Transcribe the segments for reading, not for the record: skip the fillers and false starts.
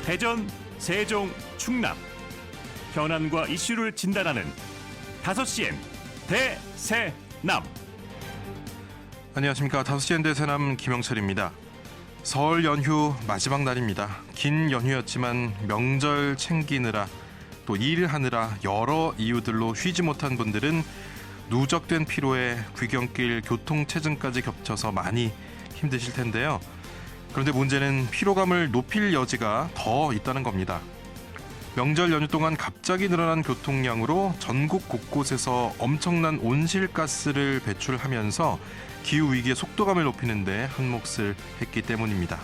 대전, 세종, 충남 현안과 이슈를 진단하는 5시엔 대세남. 안녕하십니까. 5시엔 대세남 김영철입니다. 설 연휴 마지막 날입니다. 긴 연휴였지만 명절 챙기느라 또 일하느라 여러 이유들로 쉬지 못한 분들은 누적된 피로에 귀경길 교통체증까지 겹쳐서 많이 힘드실 텐데요. 그런데 문제는 피로감을 높일 여지가 더 있다는 겁니다. 명절 연휴 동안 갑자기 늘어난 교통량으로 전국 곳곳에서 엄청난 온실가스를 배출하면서 기후위기의 속도감을 높이는 데 한몫을 했기 때문입니다.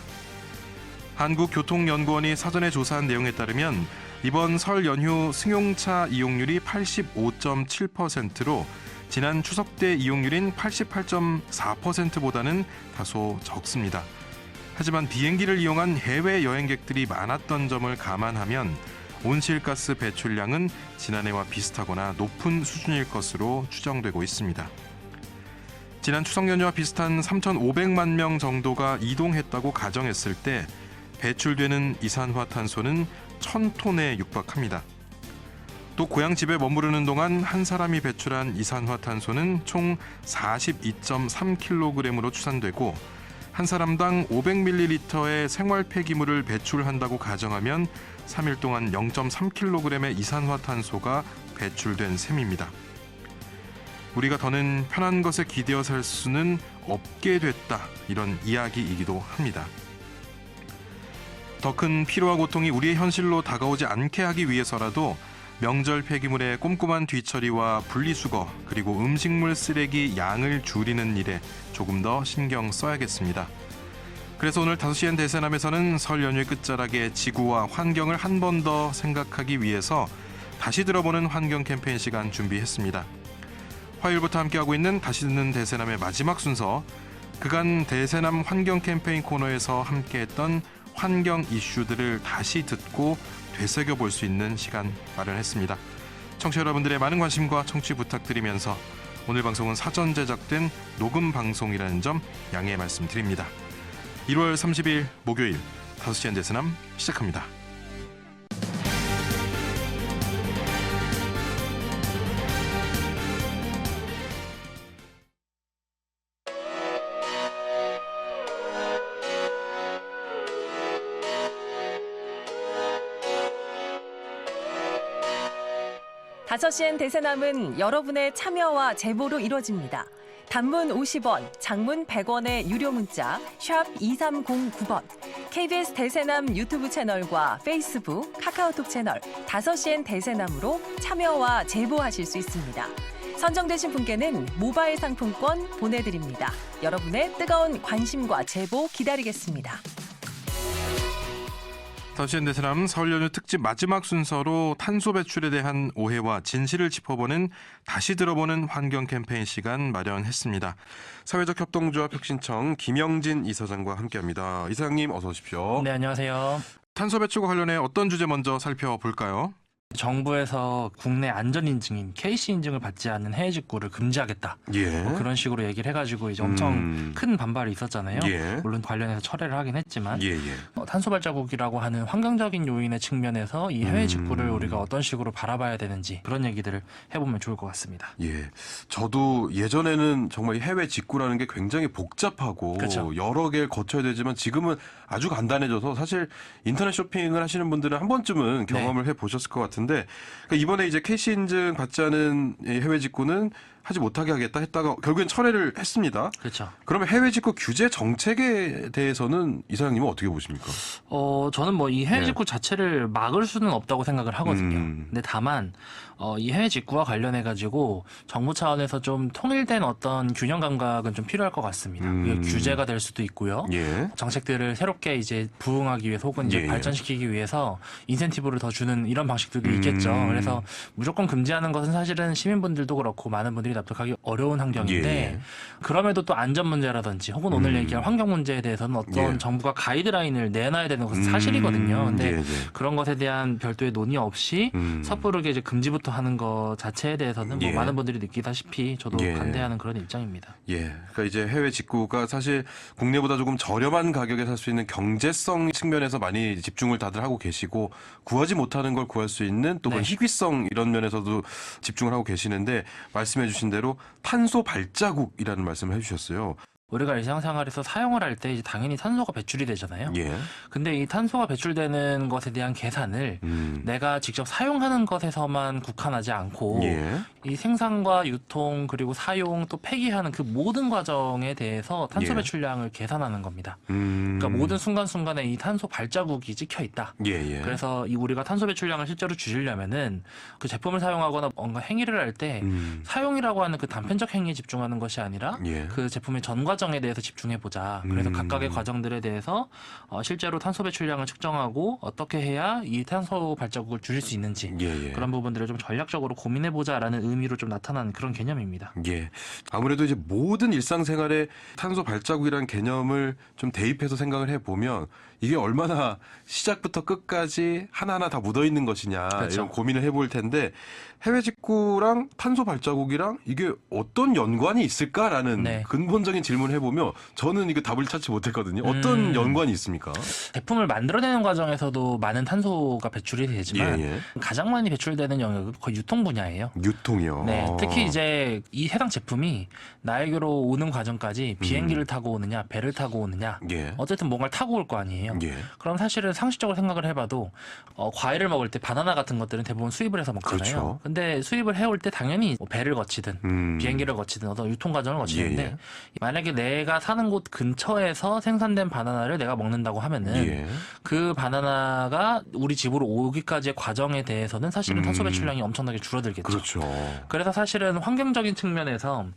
한국교통연구원이 사전에 조사한 내용에 따르면 이번 설 연휴 승용차 이용률이 85.7%로 지난 추석 때 이용률인 88.4%보다는 다소 적습니다. 하지만 비행기를 이용한 해외 여행객들이 많았던 점을 감안하면 온실가스 배출량은 지난해와 비슷하거나 높은 수준일 것으로 추정되고 있습니다. 지난 추석 연휴와 비슷한 3,500만 명 정도가 이동했다고 가정했을 때 배출되는 이산화탄소는 1,000톤에 육박합니다. 또 고향 집에 머무르는 동안 한 사람이 배출한 이산화탄소는 총 42.3kg으로 추산되고 한 사람당 500ml의 생활 폐기물을 배출한다고 가정하면 3일 동안 0.3kg의 이산화탄소가 배출된 셈입니다. 우리가 더는 편한 것에 기대어 살 수는 없게 됐다, 이런 이야기이기도 합니다. 더 큰 피로와 고통이 우리의 현실로 다가오지 않게 하기 위해서라도 명절 폐기물의 꼼꼼한 뒤처리와 분리수거 그리고 음식물 쓰레기 양을 줄이는 일에 조금 더 신경 써야겠습니다. 그래서 오늘 5시엔 대세남에서는 설 연휴의 끝자락에 지구와 환경을 한 번 더 생각하기 위해서 다시 들어보는 환경 캠페인 시간 준비했습니다. 화요일부터 함께하고 있는 다시 듣는 대세남의 마지막 순서, 그간 대세남 환경 캠페인 코너에서 함께했던 환경 이슈들을 다시 듣고 되새겨볼 수 있는 시간 마련했습니다. 청취자 여러분들의 많은 관심과 청취 부탁드리면서 오늘 방송은 사전 제작된 녹음 방송이라는 점 양해 말씀드립니다. 1월 30일 목요일 5시엔 대세남 시작합니다. 다섯 시엔 대세남은 여러분의 참여와 제보로 이루어집니다. 단문 50원, 장문 100원의 유료 문자 샵 2309번, KBS 대세남 유튜브 채널과 페이스북, 카카오톡 채널 5시엔 대세남으로 참여와 제보하실 수 있습니다. 선정되신 분께는 모바일 상품권 보내드립니다. 여러분의 뜨거운 관심과 제보 기다리겠습니다. 5시엔 대세남 설 연휴 특집 마지막 순서로 탄소 배출에 대한 오해와 진실을 짚어보는 다시 들어보는 환경 캠페인 시간 마련했습니다. 사회적 협동조합 혁신청 김영진 이사장과 함께합니다. 이사장님 어서 오십시오. 네, 안녕하세요. 탄소 배출과 관련해 어떤 주제 먼저 살펴볼까요? 정부에서 국내 안전인증인 KC 인증을 받지 않는 해외 직구를 금지하겠다. 뭐 그런 식으로 얘기를 해가지고 이제 엄청 큰 반발이 있었잖아요. 물론 관련해서 철회를 하긴 했지만 탄소 발자국이라고 하는 환경적인 요인의 측면에서 이 해외 직구를 우리가 어떤 식으로 바라봐야 되는지 그런 얘기들을 해보면 좋을 것 같습니다. 저도 예전에는 정말 해외 직구라는 게 굉장히 복잡하고 그렇죠. 여러 개를 거쳐야 되지만 지금은 아주 간단해져서 사실 인터넷 쇼핑을 하시는 분들은 한 번쯤은 경험을 해보셨을 것 같은데 그러니까 이번에 이제 KC 인증 받지 않은 해외 직구는 하지 못하게 하겠다 했다가 결국엔 철회를 했습니다. 그렇죠. 그러면 해외 직구 규제 정책에 대해서는 이사장님은 어떻게 보십니까? 저는 뭐 이 해외 직구 자체를 막을 수는 없다고 생각을 하거든요. 근데 다만 이 해외 직구와 관련해 가지고 정부 차원에서 좀 통일된 어떤 균형 감각은 좀 필요할 것 같습니다. 그게 규제가 될 수도 있고요. 정책들을 새롭게 이제 부응하기 위해서 혹은 이제 발전시키기 위해서 인센티브를 더 주는 이런 방식들도 있겠죠. 그래서 무조건 금지하는 것은 사실은 시민분들도 그렇고 많은 분들이 국민들이 납득하기 어려운 환경인데 예. 그럼에도 또 안전 문제라든지 혹은 오늘 얘기할 환경 문제에 대해서는 어떤 예. 정부가 가이드라인을 내놔야 되는 것은 사실이거든요. 근데 예, 예. 그런 것에 대한 별도의 논의 없이 섣부르게 이제 금지부터 하는 것 자체에 대해서는 뭐 예. 많은 분들이 느끼다시피 저도 예. 반대하는 그런 입장입니다. 예. 그러니까 이제 해외 직구가 사실 국내보다 조금 저렴한 가격에 살 수 있는 경제성 측면에서 많이 집중을 다들 하고 계시고 구하지 못하는 걸 구할 수 있는 또 그런 네. 희귀성 이런 면에서도 집중을 하고 계시는데 말씀해 주신 대로 탄소 발자국이라는 말씀을 해 주셨어요. 우리가 일상생활에서 사용을 할 때 이제 당연히 탄소가 배출이 되잖아요. 예. 근데 이 탄소가 배출되는 것에 대한 계산을 내가 직접 사용하는 것에서만 국한하지 않고 예. 이 생산과 유통 그리고 사용 또 폐기하는 그 모든 과정에 대해서 탄소 예. 배출량을 계산하는 겁니다. 그러니까 모든 순간순간에 이 탄소 발자국이 찍혀 있다. 예, 예. 그래서 이 우리가 탄소 배출량을 실제로 줄이려면은 그 제품을 사용하거나 뭔가 행위를 할 때 사용이라고 하는 그 단편적 행위에 집중하는 것이 아니라 예. 그 제품의 전 과정에 대해서 집중해 보자. 그래서 각각의 과정들에 대해서 실제로 탄소 배출량을 측정하고 어떻게 해야 이 탄소 발자국을 줄일 수 있는지 예, 예. 그런 부분들을 좀 전략적으로 고민해 보자라는 의미로 좀 나타난 그런 개념입니다. 예. 아무래도 이제 모든 일상생활에 탄소 발자국이라는 개념을 좀 대입해서 생각을 해보면 이게 얼마나 시작부터 끝까지 하나하나 다 묻어있는 것이냐 그렇죠. 이런 고민을 해볼 텐데 해외 직구랑 탄소 발자국이랑 이게 어떤 연관이 있을까라는 네. 근본적인 질문을 해보면 저는 이거 답을 찾지 못했거든요. 어떤 연관이 있습니까? 제품을 만들어내는 과정에서도 많은 탄소가 배출이 되지만 예, 예. 가장 많이 배출되는 영역은 거의 유통 분야예요. 유통이요. 네, 특히 이제 이 해당 제품이 나에게로 오는 과정까지 비행기를 타고 오느냐, 배를 타고 오느냐, 예. 어쨌든 뭔가를 타고 올 거 아니에요. 예. 그럼 사실은 상식적으로 생각을 해봐도 과일을 먹을 때 바나나 같은 것들은 대부분 수입을 해서 먹잖아요. 그렇죠. 근데 수입을 해올 때 당연히 뭐 배를 거치든 비행기를 거치든 어떤 유통 과정을 거치는데 예, 예. 만약에 내가 사는 곳 근처에서 생산된 바나나를 내가 먹는다고 하면은 예. 그 바나나가 우리 집으로 오기까지의 과정에 대해서는 사실은 탄소 배출량이 엄청나게 줄어들겠죠. 그렇죠. 그래서 사실은 환경적인 측면에서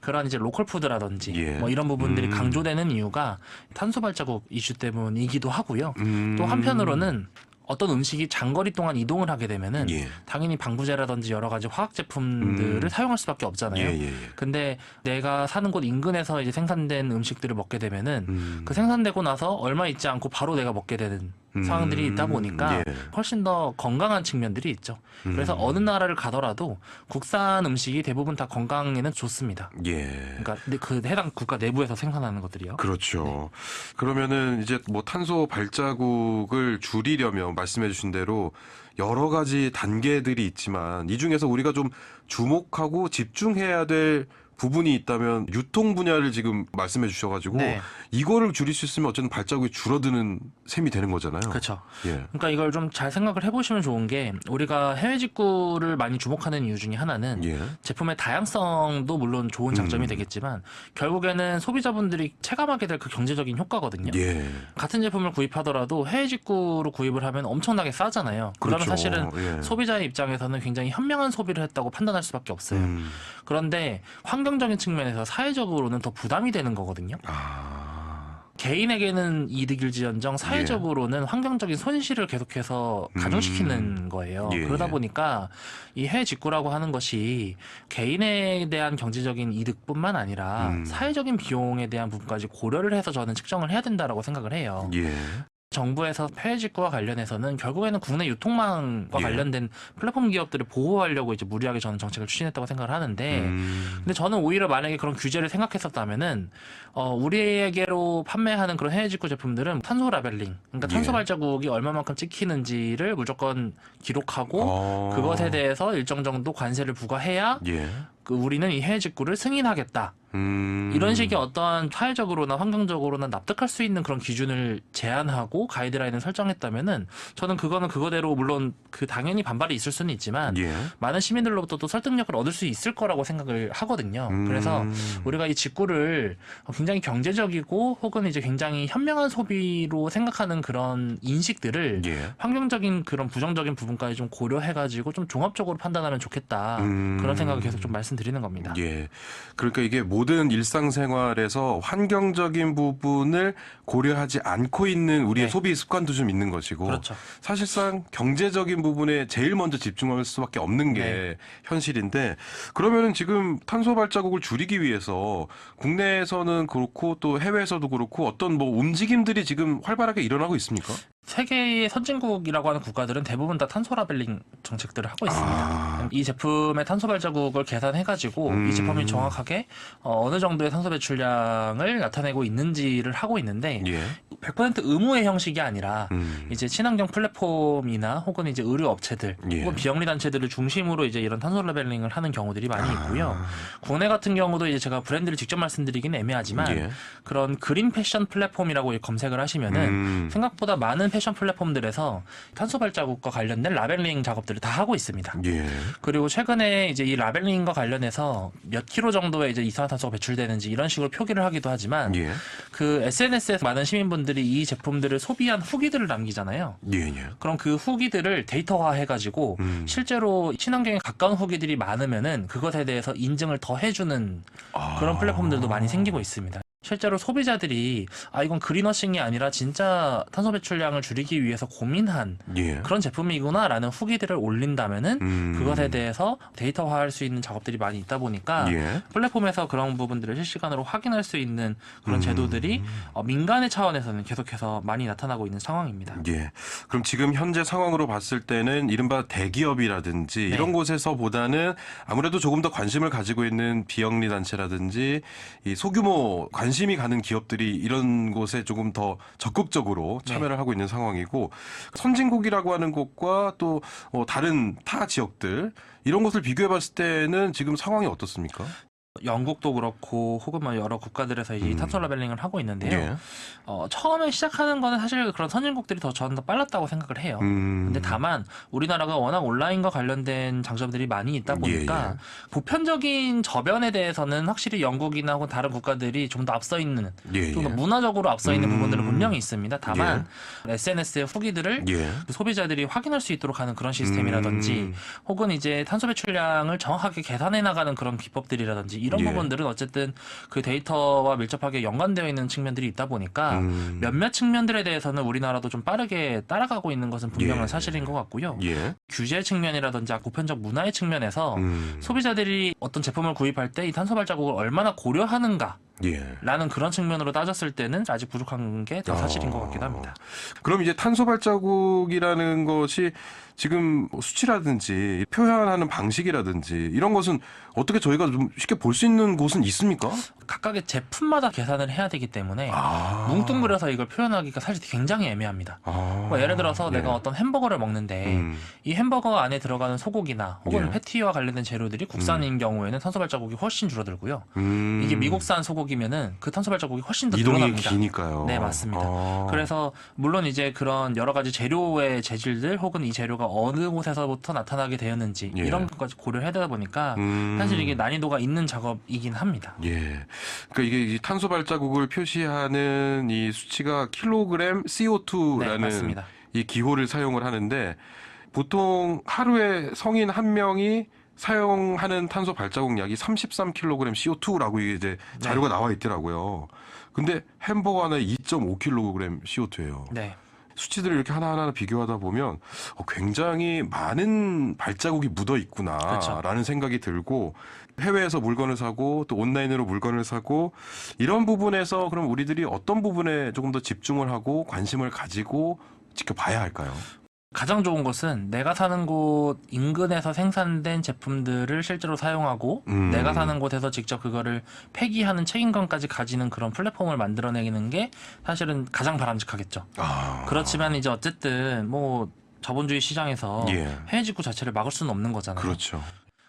그런 이제 로컬 푸드라든지 예. 뭐 이런 부분들이 강조되는 이유가 탄소 발자국 이슈 때문이기도 하고요. 또 한편으로는 어떤 음식이 장거리 동안 이동을 하게 되면은 예. 당연히 방부제라든지 여러 가지 화학 제품들을 사용할 수밖에 없잖아요. 예, 예, 예. 근데 내가 사는 곳 인근에서 이제 생산된 음식들을 먹게 되면은 그 생산되고 나서 얼마 있지 않고 바로 내가 먹게 되는 상황들이 있다 보니까 예. 훨씬 더 건강한 측면들이 있죠. 그래서 어느 나라를 가더라도 국산 음식이 대부분 다 건강에는 좋습니다. 예. 그러니까 그 해당 국가 내부에서 생산하는 것들이요. 그렇죠. 그러면은 이제 뭐 탄소 발자국을 줄이려면 말씀해 주신 대로 여러 가지 단계들이 있지만 이 중에서 우리가 좀 주목하고 집중해야 될 부분이 있다면 유통 분야를 지금 말씀해 주셔가지고 네. 이거를 줄일 수 있으면 어쨌든 발자국이 줄어드는 셈이 되는 거잖아요. 그렇죠. 예. 그러니까 이걸 좀 잘 생각을 해보시면 좋은 게 우리가 해외 직구를 많이 주목하는 이유 중에 하나는 예. 제품의 다양성도 물론 좋은 장점이 되겠지만 결국에는 소비자분들이 체감하게 될 그 경제적인 효과거든요. 예. 같은 제품을 구입하더라도 해외 직구로 구입을 하면 엄청나게 싸잖아요. 그러면 그렇죠. 사실은 예. 소비자의 입장에서는 굉장히 현명한 소비를 했다고 판단할 수밖에 없어요. 그런데 환경적인 측면에서 사회적으로는 더 부담이 되는 거거든요. 개인에게는 이득일지언정 사회적으로는 환경적인 손실을 계속해서 가중시키는 거예요. 예. 그러다 보니까 이 해외 직구라고 하는 것이 개인에 대한 경제적인 이득뿐만 아니라 사회적인 비용에 대한 부분까지 고려를 해서 저는 측정을 해야 된다라고 생각을 해요. 예. 정부에서 해외 직구와 관련해서는 결국에는 국내 유통망과 예. 관련된 플랫폼 기업들을 보호하려고 이제 무리하게 저는 정책을 추진했다고 생각을 하는데 근데 저는 오히려 만약에 그런 규제를 생각했었다면은 우리에게로 판매하는 그런 해외 직구 제품들은 탄소 라벨링 그러니까 탄소 예. 발자국이 얼마만큼 찍히는지를 무조건 기록하고 그것에 대해서 일정 정도 관세를 부과해야 예. 우리는 이 해외 직구를 승인하겠다. 이런 식의 어떠한 사회적으로나 환경적으로나 납득할 수 있는 그런 기준을 제안하고 가이드라인을 설정했다면은 저는 그거는 그거대로 물론 그 당연히 반발이 있을 수는 있지만 예. 많은 시민들로부터 또 설득력을 얻을 수 있을 거라고 생각을 하거든요. 그래서 우리가 이 직구를 굉장히 경제적이고 혹은 이제 굉장히 현명한 소비로 생각하는 그런 인식들을 예. 환경적인 그런 부정적인 부분까지 좀 고려해가지고 좀 종합적으로 판단하면 좋겠다. 그런 생각을 계속 좀 말씀드리는 겁니다. 예. 그러니까 이게 모든 모든 일상생활에서 환경적인 부분을 고려하지 않고 있는 우리의 네. 소비 습관도 좀 있는 것이고 그렇죠. 사실상 경제적인 부분에 제일 먼저 집중할 수밖에 없는 게 네. 현실인데 그러면은 지금 탄소 발자국을 줄이기 위해서 국내에서는 그렇고 또 해외에서도 그렇고 어떤 뭐 움직임들이 지금 활발하게 일어나고 있습니까? 세계의 선진국이라고 하는 국가들은 대부분 다 탄소 라벨링 정책들을 하고 있습니다. 이 제품의 탄소 발자국을 계산해가지고 이 제품이 정확하게 어느 정도의 탄소 배출량을 나타내고 있는지를 하고 있는데 예. 100% 의무의 형식이 아니라 이제 친환경 플랫폼이나 혹은 이제 의류 업체들 예. 혹은 비영리 단체들을 중심으로 이제 이런 탄소 라벨링을 하는 경우들이 많이 있고요. 국내 같은 경우도 이제 제가 브랜드를 직접 말씀드리기는 애매하지만 예. 그런 그린 패션 플랫폼이라고 검색을 하시면은 생각보다 많은 패션 플랫폼들에서 탄소 발자국과 관련된 라벨링 작업들을 다 하고 있습니다. 예. 그리고 최근에 이제 이 라벨링과 관련해서 몇 킬로 정도의 이제 이산화탄소가 배출되는지 이런 식으로 표기를 하기도 하지만 예. 그 SNS에서 많은 시민분들이 이 제품들을 소비한 후기들을 남기잖아요. 예. 예. 그럼 그 후기들을 데이터화 해가지고 실제로 친환경에 가까운 후기들이 많으면은 그것에 대해서 인증을 더 해주는 그런 플랫폼들도 많이 생기고 있습니다. 실제로 소비자들이 이건 그린워싱이 아니라 진짜 탄소 배출량을 줄이기 위해서 고민한 예. 그런 제품이구나라는 후기들을 올린다면은 그것에 대해서 데이터화할 수 있는 작업들이 많이 있다 보니까 예. 플랫폼에서 그런 부분들을 실시간으로 확인할 수 있는 그런 제도들이 민간의 차원에서는 계속해서 많이 나타나고 있는 상황입니다. 예. 그럼 지금 현재 상황으로 봤을 때는 이른바 대기업이라든지 네. 이런 곳에서보다는 아무래도 조금 더 관심을 가지고 있는 비영리 단체라든지 이 소규모 관심이 가는 기업들이 이런 곳에 조금 더 적극적으로 참여를 하고 있는 상황이고 선진국이라고 하는 곳과 또 다른 타 지역들 이런 것을 비교해 봤을 때는 지금 상황이 어떻습니까? 영국도 그렇고 혹은 뭐 여러 국가들에서 이 탄소 라벨링을 하고 있는데요. 예. 처음에 시작하는 거는 사실 그런 선진국들이 저는 더 빨랐다고 생각을 해요. 근데 다만 우리나라가 워낙 온라인과 관련된 장점들이 많이 있다 보니까 예. 보편적인 저변에 대해서는 확실히 영국이나 혹은 다른 국가들이 좀 더 앞서 있는 예. 좀 더 문화적으로 앞서 있는 부분들은 분명히 있습니다. 다만 SNS의 후기들을 예. 소비자들이 확인할 수 있도록 하는 그런 시스템이라든지 혹은 이제 탄소 배출량을 정확하게 계산해 나가는 그런 기법들이라든지 이런 예. 부분들은 어쨌든 그 데이터와 밀접하게 연관되어 있는 측면들이 있다 보니까 몇몇 측면들에 대해서는 우리나라도 좀 빠르게 따라가고 있는 것은 분명한 예. 사실인 것 같고요. 예. 규제 측면이라든지 보편적 문화의 측면에서 소비자들이 어떤 제품을 구입할 때 이 탄소 발자국을 얼마나 고려하는가 예. 라는 그런 측면으로 따졌을 때는 아직 부족한 게 더 사실인 것 같기도 합니다. 그럼 이제 탄소 발자국이라는 것이 지금 수치라든지 표현하는 방식이라든지 이런 것은 어떻게 저희가 좀 쉽게 볼 수 있는 곳은 있습니까? 각각의 제품마다 계산을 해야 되기 때문에 뭉뚱그려서 이걸 표현하기가 사실 굉장히 애매합니다. 뭐 예를 들어서 예. 내가 어떤 햄버거를 먹는데 이 햄버거 안에 들어가는 소고기나 혹은 예. 패티와 관련된 재료들이 국산인 경우에는 탄소 발자국이 훨씬 줄어들고요. 이게 미국산 소고기면은 그 탄소 발자국이 훨씬 더 이동이 늘어납니다. 기니까요. 네, 맞습니다. 그래서 물론 이제 그런 여러 가지 재료의 재질들 혹은 이 재료가 어느 곳에서부터 나타나게 되었는지 예. 이런 것까지 고려해야 되다 보니까 사실 이게 난이도가 있는 작업이긴 합니다. 예. 그러니까 이게 이 탄소 발자국을 표시하는 이 수치가 킬로그램 네, CO2라는 맞습니다. 이 기호를 사용을 하는데 보통 하루에 성인 한 명이 사용하는 탄소 발자국량이 33kg CO2라고 이제 자료가 나와 있더라고요. 근데 햄버거 하나에 2.5kg CO2예요. 네. 수치들을 이렇게 하나하나 비교하다 보면 굉장히 많은 발자국이 묻어 있구나라는 그렇죠. 생각이 들고 해외에서 물건을 사고 또 온라인으로 물건을 사고 이런 부분에서 그럼 우리들이 어떤 부분에 조금 더 집중을 하고 관심을 가지고 지켜봐야 할까요? 가장 좋은 것은 내가 사는 곳 인근에서 생산된 제품들을 실제로 사용하고 내가 사는 곳에서 직접 그거를 폐기하는 책임감까지 가지는 그런 플랫폼을 만들어내는 게 사실은 가장 바람직하겠죠. 그렇지만 이제 어쨌든 뭐 자본주의 시장에서 예. 해외 직구 자체를 막을 수는 없는 거잖아요. 그렇죠.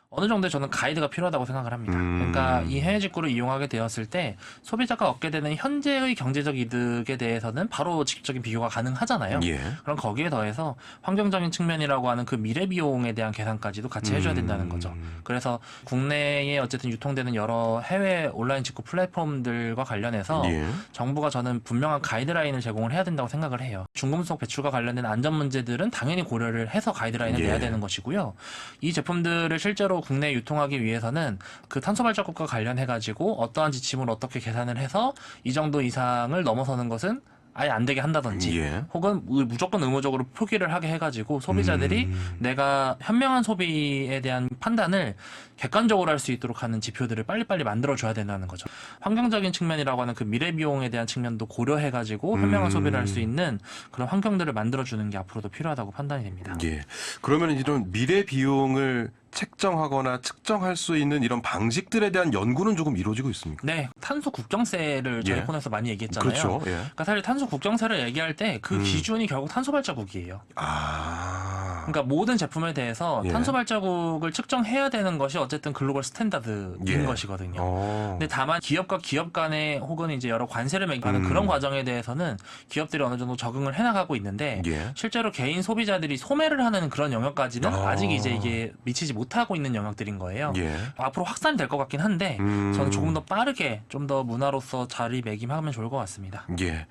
어느 정도의 저는 가이드가 필요하다고 생각을 합니다. 그러니까 이 해외 직구를 이용하게 되었을 때 소비자가 얻게 되는 현재의 경제적 이득에 대해서는 바로 직접적인 비교가 가능하잖아요. 예. 그럼 거기에 더해서 환경적인 측면이라고 하는 그 미래 비용에 대한 계산까지도 같이 해줘야 된다는 거죠. 그래서 국내에 어쨌든 유통되는 여러 해외 온라인 직구 플랫폼들과 관련해서 예. 정부가 저는 분명한 가이드라인을 제공을 해야 된다고 생각을 해요. 중금속 배출과 관련된 안전 문제들은 당연히 고려를 해서 가이드라인을 예. 내야 되는 것이고요. 이 제품들을 실제로 실제로 국내에 유통하기 위해서는 그 탄소 발자국과 관련해가지고 어떠한 지침을 어떻게 계산을 해서 이 정도 이상을 넘어서는 것은 아예 안 되게 한다든지 예. 혹은 무조건 의무적으로 표기를 하게 해가지고 소비자들이 내가 현명한 소비에 대한 판단을 객관적으로 할 수 있도록 하는 지표들을 빨리빨리 만들어줘야 된다는 거죠. 환경적인 측면이라고 하는 그 미래 비용에 대한 측면도 고려해가지고 현명한 소비를 할 수 있는 그런 환경들을 만들어주는 게 앞으로도 필요하다고 판단이 됩니다. 예. 그러면 이런 미래 비용을 책정하거나 측정할 수 있는 이런 방식들에 대한 연구는 조금 이루어지고 있습니까? 네, 탄소 국경세를 저희 예. 코너에서 많이 얘기했잖아요. 그렇죠. 예. 그러니까 사실 탄소 국경세를 얘기할 때 그 기준이 결국 탄소 발자국이에요. 아. 그러니까 모든 제품에 대해서 예. 탄소 발자국을 측정해야 되는 것이 어쨌든 글로벌 스탠다드인 예. 것이거든요. 근데 근데 다만 기업과 기업 간에 혹은 이제 여러 관세를 매기는 그런 과정에 대해서는 기업들이 어느 정도 적응을 해나가고 있는데 예. 실제로 개인 소비자들이 소매를 하는 그런 영역까지는 아. 아직 이제 이게 미치지 못하고 있는 영역들인 거예요. 예. 앞으로 확산이 될 것 같긴 한데 저는 조금 더 빠르게 좀 더 문화로서 자리매김하면 좋을 것 같습니다. 예.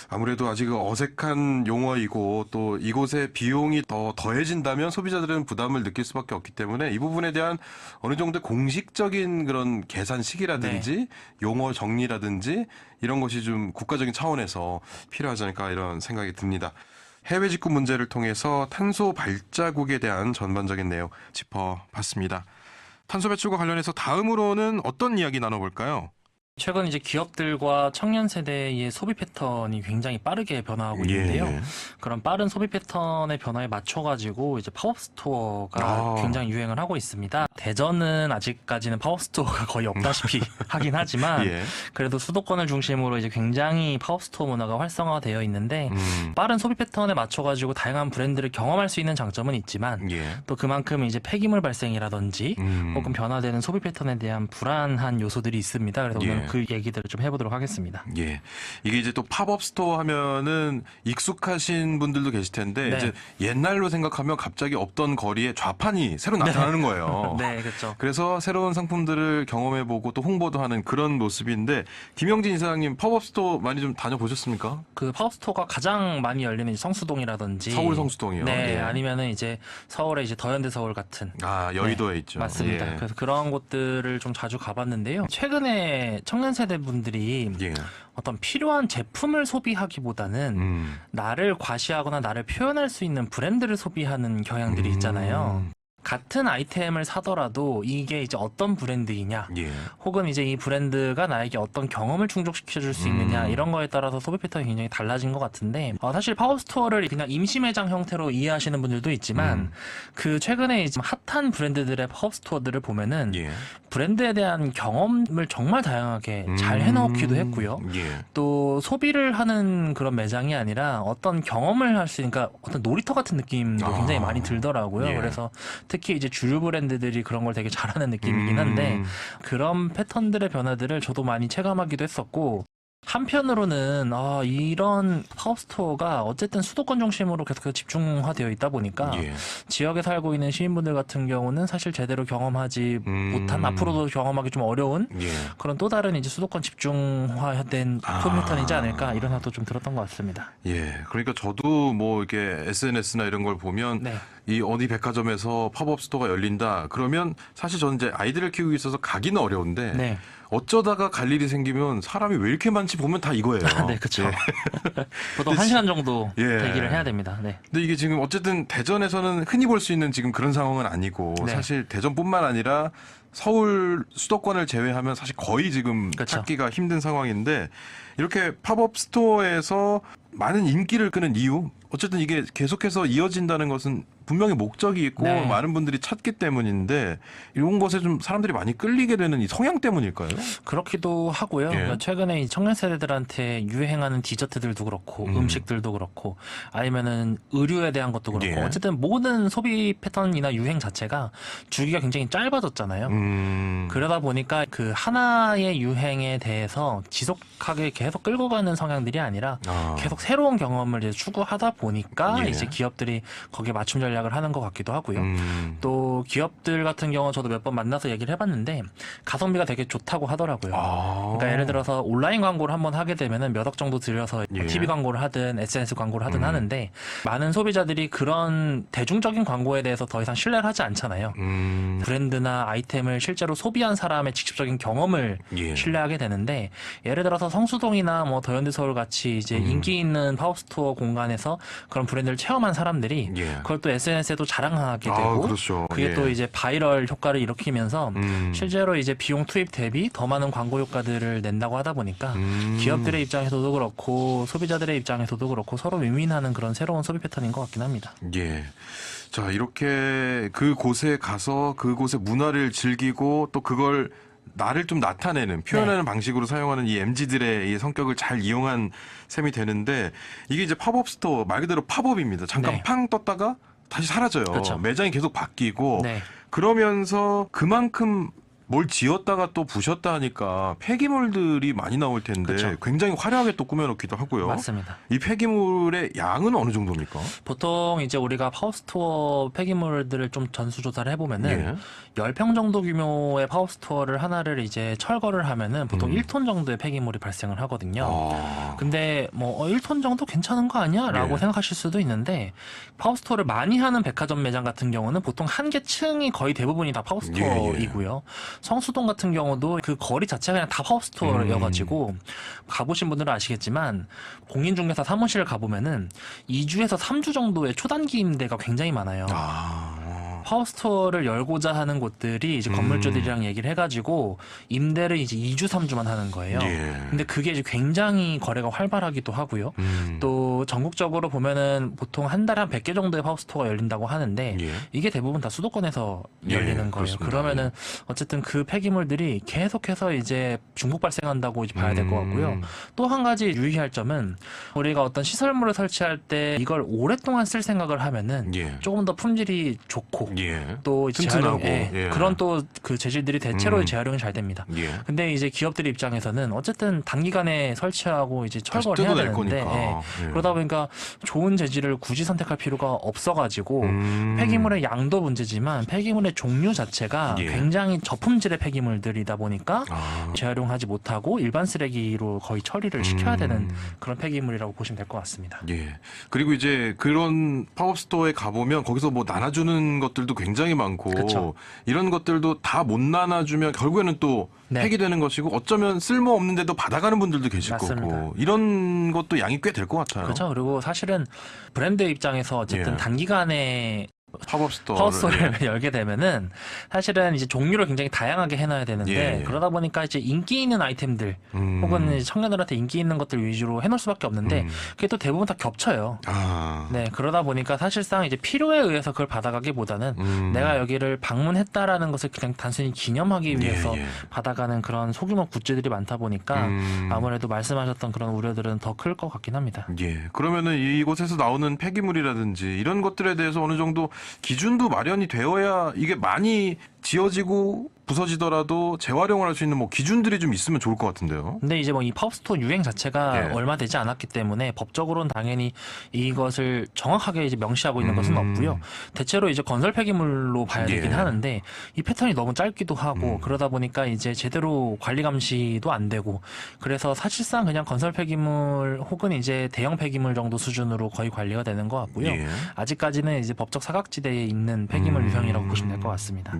아무래도 아직 어색한 용어이고 또 이곳에 비용이 더 더해진다면 소비자들은 부담을 느낄 수밖에 없기 때문에 이 부분에 대한 어느 정도의 공식적인 그런 계산식이라든지 용어 정리라든지 이런 것이 좀 국가적인 차원에서 필요하지 않을까 이런 생각이 듭니다. 해외 직구 문제를 통해서 탄소 발자국에 대한 전반적인 내용 짚어봤습니다. 탄소 배출과 관련해서 다음으로는 어떤 이야기 나눠볼까요? 최근 이제 기업들과 청년 세대의 소비 패턴이 굉장히 빠르게 변화하고 있는데요. 예. 그런 빠른 소비 패턴의 변화에 맞춰가지고 이제 팝업 스토어가 굉장히 유행을 하고 있습니다. 대전은 아직까지는 팝업 스토어가 거의 없다시피 하긴 하지만 예. 그래도 수도권을 중심으로 이제 굉장히 팝업 스토어 문화가 활성화되어 있는데 빠른 소비 패턴에 맞춰가지고 다양한 브랜드를 경험할 수 있는 장점은 있지만 예. 또 그만큼 이제 폐기물 발생이라든지 혹은 변화되는 소비 패턴에 대한 불안한 요소들이 있습니다. 그래서 예. 오늘 그 얘기들을 좀 해보도록 하겠습니다. 예. 이게 이제 또 팝업 스토어 하면은 익숙하신 분들도 계실 텐데 네. 이제 옛날로 생각하면 갑자기 없던 거리에 좌판이 새로 나타나는 거예요. 네, 그렇죠. 그래서 새로운 상품들을 경험해보고 또 홍보도 하는 그런 모습인데 김영진 이사장님 팝업 스토어 많이 좀 다녀보셨습니까? 그 팝업 스토어가 가장 많이 열리는 이제 성수동이라든지 서울 성수동이요. 네, 예. 아니면은 이제 서울에 이제 더현대 서울 같은 아 여의도에 네, 있죠. 맞습니다. 예. 그래서 그런 곳들을 좀 자주 가봤는데요. 최근에 청년 세대 분들이 예. 어떤 필요한 제품을 소비하기보다는 나를 과시하거나 나를 표현할 수 있는 브랜드를 소비하는 경향들이 있잖아요. 같은 아이템을 사더라도 이게 이제 어떤 브랜드이냐, 예. 혹은 이제 이 브랜드가 나에게 어떤 경험을 충족시켜줄 수 있느냐 이런 거에 따라서 소비 패턴이 굉장히 달라진 것 같은데 사실 팝업 스토어를 그냥 임시 매장 형태로 이해하시는 분들도 있지만 그 최근에 이제 핫한 브랜드들의 팝업 스토어들을 보면은 예. 브랜드에 대한 경험을 정말 다양하게 잘 해놓기도 했고요. 예. 또 소비를 하는 그런 매장이 아니라 어떤 경험을 할 수 있는, 그러니까 어떤 놀이터 같은 느낌도 굉장히 많이 들더라고요. 예. 그래서 특히 이제 주류 브랜드들이 그런 걸 되게 잘하는 느낌이긴 한데 그런 패턴들의 변화들을 저도 많이 체감하기도 했었고, 한편으로는 이런 팝업 스토어가 어쨌든 수도권 중심으로 계속 집중화되어 있다 보니까 예. 지역에 살고 있는 시민분들 같은 경우는 사실 제대로 경험하지 못한, 앞으로도 경험하기 좀 어려운 예. 그런 또 다른 이제 수도권 집중화된 소비 패턴이지 않을까 이런 생각도 좀 들었던 것 같습니다. 예. 그러니까 저도 뭐 이렇게 SNS나 이런 걸 보면 네. 이 어디 백화점에서 팝업 스토어가 열린다. 그러면 사실 저는 이제 아이들을 키우고 있어서 가기는 어려운데 네. 어쩌다가 갈 일이 생기면 사람이 왜 이렇게 많지 보면 다 이거예요. 네, 그렇죠. 예. 보통 1시간 정도 예. 대기를 해야 됩니다. 네. 근데 이게 지금 어쨌든 대전에서는 흔히 볼 수 있는 지금 그런 상황은 아니고 네. 사실 대전뿐만 아니라 서울 수도권을 제외하면 사실 거의 지금 그렇죠. 찾기가 힘든 상황인데 이렇게 팝업 스토어에서 많은 인기를 끄는 이유, 어쨌든 이게 계속해서 이어진다는 것은 분명히 목적이 있고 네. 많은 분들이 찾기 때문인데 이런 것에 좀 사람들이 많이 끌리게 되는 이 성향 때문일까요? 그렇기도 하고요. 예. 그러니까 최근에 이 청년 세대들한테 유행하는 디저트들도 그렇고 음식들도 그렇고 아니면은 의류에 대한 것도 그렇고 예. 어쨌든 모든 소비 패턴이나 유행 자체가 주기가 굉장히 짧아졌잖아요. 그러다 보니까 그 하나의 유행에 대해서 지속하게 계속 끌고 가는 성향들이 아니라 계속 새로운 경험을 이제 추구하다 보니까 예. 이제 기업들이 거기에 맞춤 전략을 하는 것 같기도 하고요. 또 또 기업들 같은 경우 저도 몇 번 만나서 얘기를 해봤는데 가성비가 되게 좋다고 하더라고요. 그러니까 예를 들어서 온라인 광고를 한번 하게 되면은 몇 억 정도 들여서 TV 광고를 하든 SNS 광고를 하든 하는데 많은 소비자들이 그런 대중적인 광고에 대해서 더 이상 신뢰를 하지 않잖아요. 브랜드나 아이템을 실제로 소비한 사람의 직접적인 경험을 신뢰하게 되는데 예를 들어서 성수동이나 뭐 더현대서울 같이 이제 인기 있는 파워스토어 공간에서 그런 브랜드를 체험한 사람들이 그걸 또 SNS에도 자랑하게 되고 그렇죠. 그게 또 이제 바이럴 효과를 일으키면서 실제로 이제 비용 투입 대비 더 많은 광고 효과들을 낸다고 하다 보니까 기업들의 입장에서도 그렇고 소비자들의 입장에서도 그렇고 서로 윈윈하는 그런 새로운 소비 패턴인 것 같긴 합니다. 예. 자, 이렇게 그곳에 가서 그곳의 문화를 즐기고 또 그걸 나를 좀 나타내는 표현하는 방식으로 사용하는 이 MZ들의 이 성격을 잘 이용한 셈이 되는데 이게 이제 팝업 스토어 말 그대로 팝업입니다. 잠깐 팡 떴다가 다시 사라져요. 그렇죠. 매장이 계속 바뀌고 그러면서 그만큼 뭘 지었다가 또 부셨다 하니까 폐기물들이 많이 나올 텐데 굉장히 화려하게 또 꾸며놓기도 하고요. 맞습니다. 이 폐기물의 양은 어느 정도입니까? 보통 이제 우리가 파워스토어 폐기물들을 좀 전수조사를 해보면은 10평 정도 규모의 파워스토어를 하나를 이제 철거를 하면은 보통 1톤 정도의 폐기물이 발생을 하거든요. 근데 뭐 1톤 정도 괜찮은 거 아니야? 라고 생각하실 수도 있는데 파워스토어를 많이 하는 백화점 매장 같은 경우는 보통 한 개 층이 거의 대부분이 다 파워스토어이고요. 성수동 같은 경우도 그 거리 자체가 그냥 다 파워스토어여가지고 가보신 분들은 아시겠지만 공인중개사 사무실을 가보면은 2주에서 3주 정도의 초단기 임대가 굉장히 많아요. 파워스토어를 열고자 하는 곳들이 이제 건물주들이랑 얘기를 해가지고 임대를 이제 2주, 3주만 하는 거예요. 근데 그게 이제 굉장히 거래가 활발하기도 하고요. 또 전국적으로 보면은 보통 한 달에 한 100개 정도의 파워스토어가 열린다고 하는데 이게 대부분 다 수도권에서 열리는 거예요. 그렇습니다. 그러면은 어쨌든 그 폐기물들이 계속해서 이제 중복 발생한다고 이제 봐야 될 것 같고요. 또 한 가지 유의할 점은 우리가 어떤 시설물을 설치할 때 이걸 오랫동안 쓸 생각을 하면은 조금 더 품질이 좋고 또 재활용 그런 또 그 재질들이 대체로 재활용이 잘 됩니다. 근데 이제 기업들 입장에서는 어쨌든 단기간에 설치하고 이제 철거를 해야 되는데 그러다 보니까 좋은 재질을 굳이 선택할 필요가 없어가지고 폐기물의 양도 문제지만 폐기물의 종류 자체가 굉장히 저품질의 폐기물들이다 보니까 재활용하지 못하고 일반 쓰레기로 거의 처리를 시켜야 되는 그런 폐기물이라고 보시면 될 것 같습니다. 그리고 이제 그런 팝업 스토어에 가보면 거기서 뭐 나눠주는 것들도 굉장히 많고 이런 것들도 다 못 나눠주면 결국에는 또 폐기되는 것이고 어쩌면 쓸모없는데도 받아가는 분들도 계실 거고 이런 것도 양이 꽤 될 것 같아요. 그렇죠. 그리고 사실은 브랜드 입장에서 어쨌든 단기간에 팝업 스토어를 열게 되면은 사실은 이제 종류를 굉장히 다양하게 해놔야 되는데 그러다 보니까 이제 인기 있는 아이템들 혹은 이제 청년들한테 인기 있는 것들 위주로 해놓을 수밖에 없는데 그게 또 대부분 다 겹쳐요. 그러다 보니까 사실상 이제 필요에 의해서 그걸 받아가기보다는 내가 여기를 방문했다라는 것을 그냥 단순히 기념하기 위해서 받아가는 그런 소규모 굿즈들이 많다 보니까 아무래도 말씀하셨던 그런 우려들은 더 클 것 같긴 합니다. 그러면은 이곳에서 나오는 폐기물이라든지 이런 것들에 대해서 어느 정도 기준도 마련이 되어야 이게 많이 지어지고 부서지더라도 재활용을 할 수 있는 뭐 기준들이 좀 있으면 좋을 것 같은데요. 근데 이제 뭐 이 팝스토어 유행 자체가 얼마 되지 않았기 때문에 법적으로는 당연히 이것을 정확하게 이제 명시하고 있는 것은 없고요. 대체로 이제 건설 폐기물로 봐야 되긴 하는데 이 패턴이 너무 짧기도 하고 그러다 보니까 이제 제대로 관리 감시도 안 되고 그래서 사실상 그냥 건설 폐기물 혹은 이제 대형 폐기물 정도 수준으로 거의 관리가 되는 것 같고요. 아직까지는 이제 법적 사각지대에 있는 폐기물 유형이라고 보시면 될 것 같습니다.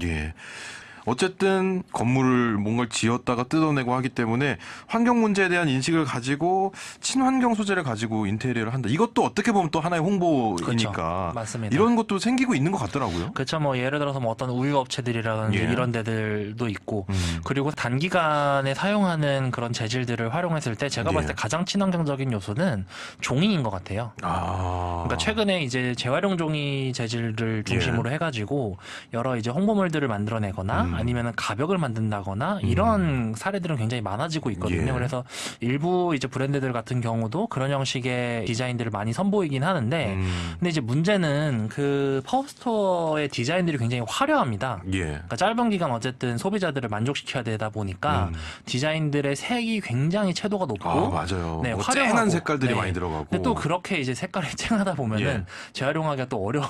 어쨌든 건물을 뭔가를 지었다가 뜯어내고 하기 때문에 환경 문제에 대한 인식을 가지고 친환경 소재를 가지고 인테리어를 한다. 이것도 어떻게 보면 또 하나의 홍보이니까 맞습니다. 이런 것도 생기고 있는 것 같더라고요. 그렇죠. 뭐 예를 들어서 뭐 어떤 우유 업체들이라든지 이런 데들도 있고 그리고 단기간에 사용하는 그런 재질들을 활용했을 때 제가 봤을 때 가장 친환경적인 요소는 종이인 것 같아요. 그러니까 최근에 이제 재활용 종이 재질을 중심으로 해가지고 여러 이제 홍보물들을 만들어내거나 아니면은 가벽을 만든다거나 이런 사례들은 굉장히 많아지고 있거든요. 예. 그래서 일부 이제 브랜드들 같은 경우도 그런 형식의 디자인들을 많이 선보이긴 하는데, 근데 이제 문제는 그 팝업스토어의 디자인들이 굉장히 화려합니다. 예. 그러니까 짧은 기간 어쨌든 소비자들을 만족시켜야 되다 보니까 디자인들의 색이 굉장히 채도가 높고, 아, 맞아요. 네, 뭐 화려하고. 쨍한 색깔들이 네. 많이 들어가고. 근데 또 그렇게 이제 색깔이 쨍하다 보면은 예. 재활용하기가 또 어려운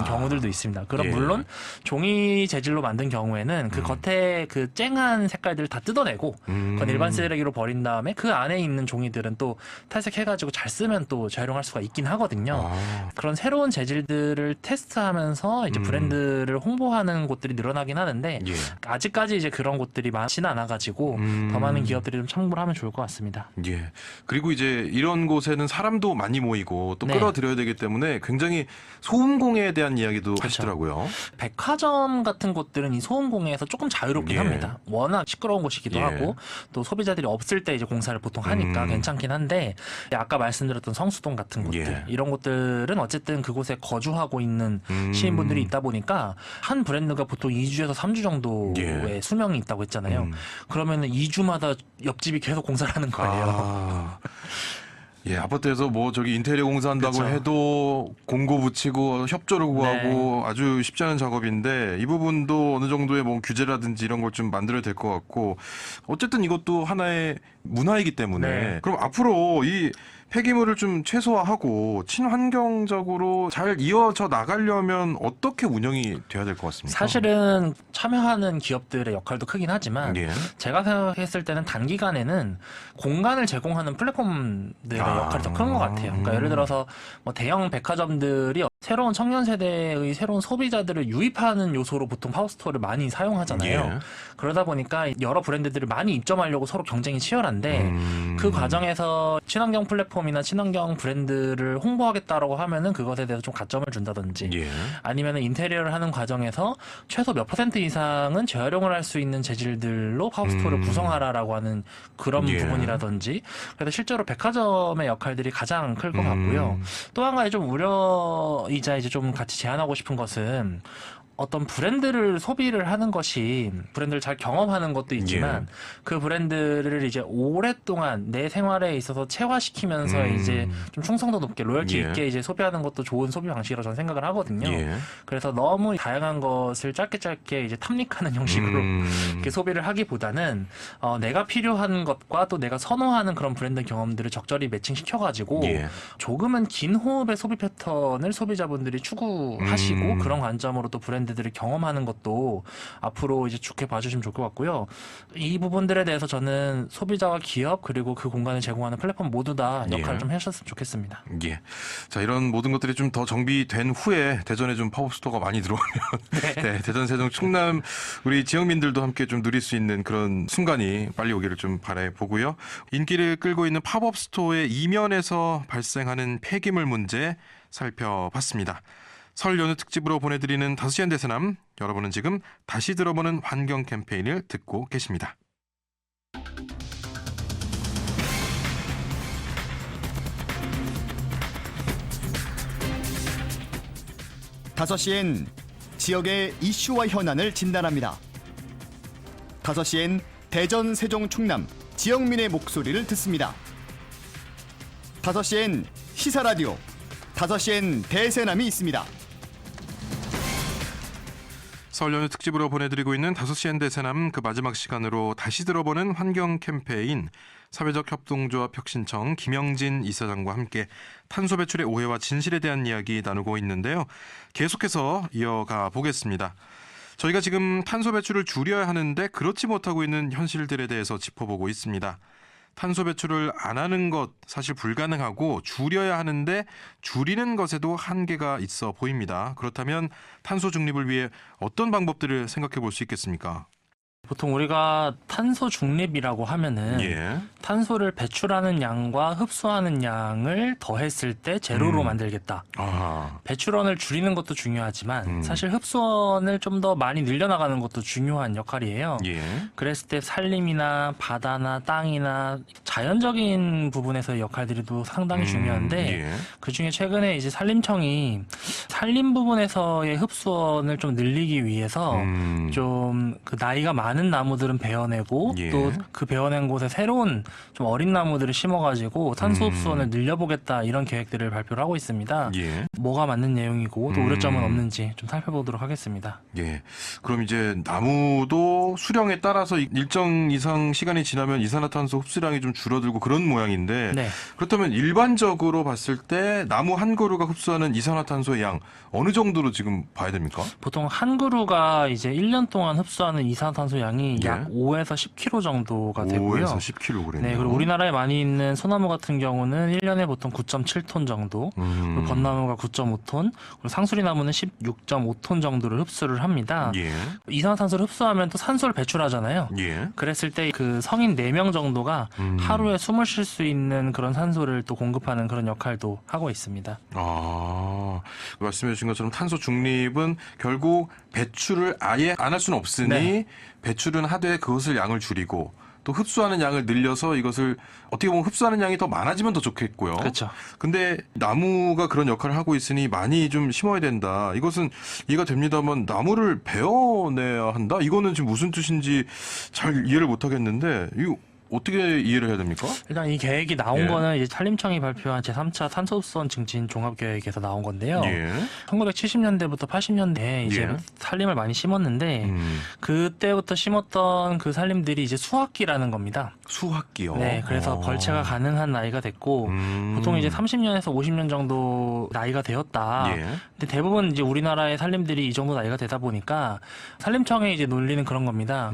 경우들도 있습니다. 그럼 예. 물론 종이 재질로 만든 경우에는 그 겉에 그 쨍한 색깔들을 다 뜯어내고 그건 일반 쓰레기로 버린 다음에 그 안에 있는 종이들은 또 탈색해가지고 잘 쓰면 또 재활용할 수가 있긴 하거든요. 그런 새로운 재질들을 테스트하면서 이제 브랜드를 홍보하는 곳들이 늘어나긴 하는데 예. 아직까지 이제 그런 곳들이 많지는 않아가지고 더 많은 기업들이 좀 참고를 하면 좋을 것 같습니다. 예. 그리고 이제 이런 곳에는 사람도 많이 모이고 또 네. 끌어들여야 되기 때문에 굉장히 소음공해에 대한 이야기도 하시더라고요. 백화점 같은 곳들은 이 소음 공해에서 조금 자유롭긴 예. 합니다. 워낙 시끄러운 곳이기도 예. 하고 또 소비자들이 없을 때 이제 공사를 보통 하니까 괜찮긴 한데 아까 말씀드렸던 성수동 같은 곳들 예. 이런 곳들은 어쨌든 그곳에 거주하고 있는 시민분들이 있다 보니까 한 브랜드가 보통 2주에서 3주 정도의 예. 수명이 있다고 했잖아요. 그러면 2주마다 옆집이 계속 공사를 하는 거예요. 아. 예, 아파트에서 뭐 저기 인테리어 공사한다고 그렇죠. 해도 공고 붙이고 협조를 구하고 아주 쉽지 않은 작업인데 이 부분도 어느 정도의 뭐 규제라든지 이런 걸 좀 만들어야 될 것 같고 어쨌든 이것도 하나의 문화이기 때문에 네. 그럼 앞으로 이 폐기물을 좀 최소화하고 친환경적으로 잘 이어져 나가려면 어떻게 운영이 돼야 될 것 같습니까? 사실은 참여하는 기업들의 역할도 크긴 하지만 예. 제가 생각했을 때는 단기간에는 공간을 제공하는 플랫폼들의 역할이 더 큰 것 같아요. 그러니까 예를 들어서 뭐 대형 백화점들이 새로운 청년 세대의 새로운 소비자들을 유입하는 요소로 보통 팝업스토어를 많이 사용하잖아요. 예. 그러다 보니까 여러 브랜드들을 많이 입점하려고 서로 경쟁이 치열한데 그 과정에서 친환경 플랫폼이나 친환경 브랜드를 홍보하겠다라고 하면은 그것에 대해서 좀 가점을 준다든지 예. 아니면은 인테리어를 하는 과정에서 최소 몇 % 이상은 재활용을 할 수 있는 재질들로 팝업스토어를 구성하라라고 하는 그런 예. 부분이라든지 그래서 실제로 백화점의 역할들이 가장 클 것 같고요. 또 한 가지 좀 우려이자 이제 좀 같이 제안하고 싶은 것은 어떤 브랜드를 소비를 하는 것이 브랜드를 잘 경험하는 것도 있지만 그 브랜드를 이제 오랫동안 내 생활에 있어서 체화시키면서 이제 좀 충성도 높게 로열티 있게 이제 소비하는 것도 좋은 소비 방식이라고 저는 생각을 하거든요. 그래서 너무 다양한 것을 짧게 이제 탐닉하는 형식으로 이렇게 소비를 하기보다는 내가 필요한 것과 또 내가 선호하는 그런 브랜드 경험들을 적절히 매칭시켜가지고 조금은 긴 호흡의 소비 패턴을 소비자분들이 추구하시고 그런 관점으로 또 브랜드들을 경험하는 것도 앞으로 이제 좋게 봐주시면 좋을 것 같고요. 이 부분들에 대해서 저는 소비자와 기업 그리고 그 공간을 제공하는 플랫폼 모두 다 역할을 좀 해주셨으면 좋겠습니다. 예. 자, 이런 모든 것들이 좀 더 정비된 후에 대전에 좀 팝업 스토어가 많이 들어오면 네, 대전, 세종, 충남 우리 지역민들도 함께 좀 누릴 수 있는 그런 순간이 빨리 오기를 좀 바라보고요. 인기를 끌고 있는 팝업 스토어의 이면에서 발생하는 폐기물 문제 살펴봤습니다. 설 연휴 특집으로 보내드리는 5시엔 대세남, 여러분은 지금 다시 들어보는 환경 캠페인을 듣고 계십니다. 다섯 시엔 지역의 이슈와 현안을 진단합니다. 5시엔 대전, 세종, 충남 지역민의 목소리를 듣습니다. 5시엔 시사라디오, 5시엔 대세남이 있습니다. 설 연휴 특집으로 보내드리고 있는 5시엔 대세남 그 마지막 시간으로 다시 들어보는 환경 캠페인 사회적 협동조합 혁신청 김영진 이사장과 함께 탄소 배출의 오해와 진실에 대한 이야기 나누고 있는데요. 계속해서 이어가 보겠습니다. 저희가 지금 탄소 배출을 줄여야 하는데 그렇지 못하고 있는 현실들에 대해서 짚어보고 있습니다. 탄소 배출을 안 하는 것 사실 불가능하고 줄여야 하는데 줄이는 것에도 한계가 있어 보입니다. 그렇다면 탄소 중립을 위해 어떤 방법들을 생각해 볼 수 있겠습니까? 보통 우리가 탄소 중립이라고 하면은 탄소를 배출하는 양과 흡수하는 양을 더했을 때 제로로 만들겠다. 배출원을 줄이는 것도 중요하지만 사실 흡수원을 좀 더 많이 늘려나가는 것도 중요한 역할이에요. 그랬을 때 산림이나 바다나 땅이나 자연적인 부분에서의 역할들이 또 상당히 중요한데 예. 그중에 최근에 이제 산림청이 산림 부분에서의 흡수원을 좀 늘리기 위해서 좀 그 나이가 많은 나무들은 베어내고 예. 또 그 베어낸 곳에 새로운 좀 어린 나무들을 심어가지고 탄소 흡수원을 늘려보겠다 이런 계획들을 발표를 하고 있습니다. 예. 뭐가 맞는 내용이고 또 우려점은 없는지 좀 살펴보도록 하겠습니다. 예. 그럼 이제 나무도 수령에 따라서 일정 이상 시간이 지나면 이산화탄소 흡수량이 좀 줄어들고 그런 모양인데 네. 그렇다면 일반적으로 봤을 때 나무 한 그루가 흡수하는 이산화탄소의 양 어느 정도로 지금 봐야 됩니까? 보통 한 그루가 이제 1년 동안 흡수하는 이산화탄소 양이 예. 약 5에서 10kg 정도가 되고요. 5에서 10kg. 네, 그리고 우리나라에 많이 있는 소나무 같은 경우는 1년에 보통 9.7톤 정도, 그리고 벚나무가 9.5톤, 그리고 상수리 나무는 16.5톤 정도를 흡수를 합니다. 예. 이산화탄소를 흡수하면 또 산소를 배출하잖아요. 예. 그랬을 때 그 성인 4명 정도가 하루에 숨을 쉴 수 있는 그런 산소를 또 공급하는 그런 역할도 하고 있습니다. 아, 말씀해 주신 것처럼 탄소 중립은 결국 배출을 아예 안 할 수는 없으니 네. 배출은 하되 그것을 양을 줄이고 또 흡수하는 양을 늘려서 이것을 어떻게 보면 흡수하는 양이 더 많아지면 더 좋겠고요. 그렇죠. 근데 나무가 그런 역할을 하고 있으니 많이 좀 심어야 된다. 이것은 이해가 됩니다만 나무를 베어내야 한다? 이거는 지금 무슨 뜻인지 잘 이해를 못 하겠는데 이거 어떻게 이해를 해야 됩니까? 일단 이 계획이 나온 예. 거는 이제 산림청이 발표한 제3차 탄소흡수원 증진 종합계획에서 나온 건데요. 예. 1970년대부터 80년대에 이제 예. 산림을 많이 심었는데 그때부터 심었던 그 산림들이 이제 수확기라는 겁니다. 수확기요. 네, 그래서 벌채가 가능한 나이가 됐고 보통 이제 30년에서 50년 정도 나이가 되었다. 예. 근데 대부분 이제 우리나라의 산림들이 이 정도 나이가 되다 보니까 산림청의 이제 논리는 그런 겁니다.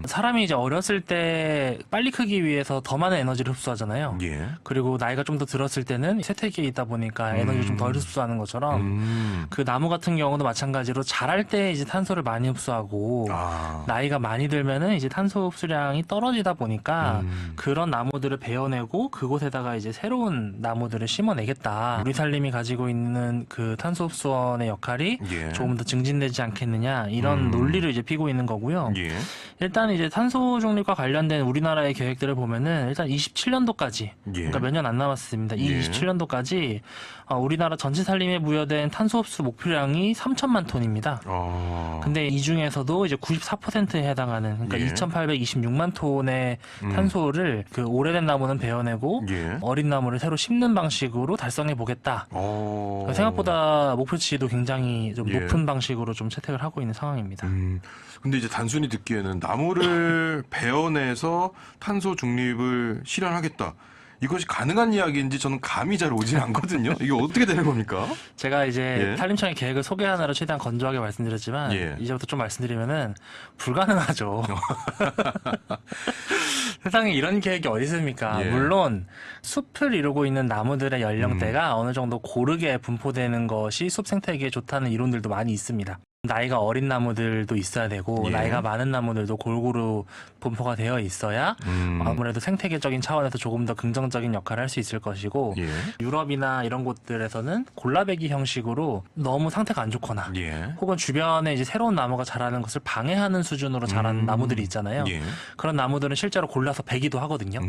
사람이 이제 어렸을 때 빨리 크기 위해서 더 많은 에너지를 흡수하잖아요. 예. 그리고 나이가 좀 더 들었을 때는 쇠퇴기에 있다 보니까 에너지를 좀 덜 흡수하는 것처럼 그 나무 같은 경우도 마찬가지로 자랄 때 이제 탄소를 많이 흡수하고 아. 나이가 많이 들면은 이제 탄소 흡수량이 떨어지다 보니까 그런 나무들을 베어내고 그곳에다가 이제 새로운 나무들을 심어내겠다. 우리 산림이 가지고 있는 그 탄소 흡수원의 역할이 예. 조금 더 증진되지 않겠느냐 이런 논리를 이제 피고 있는 거고요. 예. 일단 이제 탄소 중립과 관련된 우리나라의 계획들을 보면은 일단 27년도까지 예. 그러니까 몇 년 안 남았습니다. 이 예. 27년도까지 우리나라 전체 산림에 부여된 탄소 흡수 목표량이 3천만 톤입니다. 근데 이 중에서도 이제 94%에 해당하는 그러니까 예. 2,826만 톤의 탄소를 그 오래된 나무는 베어내고 예. 어린 나무를 새로 심는 방식으로 달성해 보겠다. 생각보다 목표치도 굉장히 좀 예. 높은 방식으로 좀 채택을 하고 있는 상황입니다. 근데 이제 단순히 듣기에는 나무를 베어내서 탄소 중립을 실현하겠다. 이것이 가능한 이야기인지 저는 감이 잘 오지 않거든요. 이게 어떻게 되는 겁니까? 제가 이제 예. 산림청의 계획을 소개하느라 최대한 건조하게 말씀드렸지만 예. 이제부터 좀 말씀드리면은 불가능하죠. 세상에 이런 계획이 어디 있습니까? 예. 물론 숲을 이루고 있는 나무들의 연령대가 어느 정도 고르게 분포되는 것이 숲 생태계에 좋다는 이론들도 많이 있습니다. 나이가 어린 나무들도 있어야 되고 예. 나이가 많은 나무들도 골고루 분포가 되어 있어야 아무래도 생태계적인 차원에서 조금 더 긍정적인 역할을 할 수 있을 것이고 예. 유럽이나 이런 곳들에서는 골라배기 형식으로 너무 상태가 안 좋거나 예. 혹은 주변에 이제 새로운 나무가 자라는 것을 방해하는 수준으로 자란 나무들이 있잖아요. 예. 그런 나무들은 실제로 골라서 베기도 하거든요.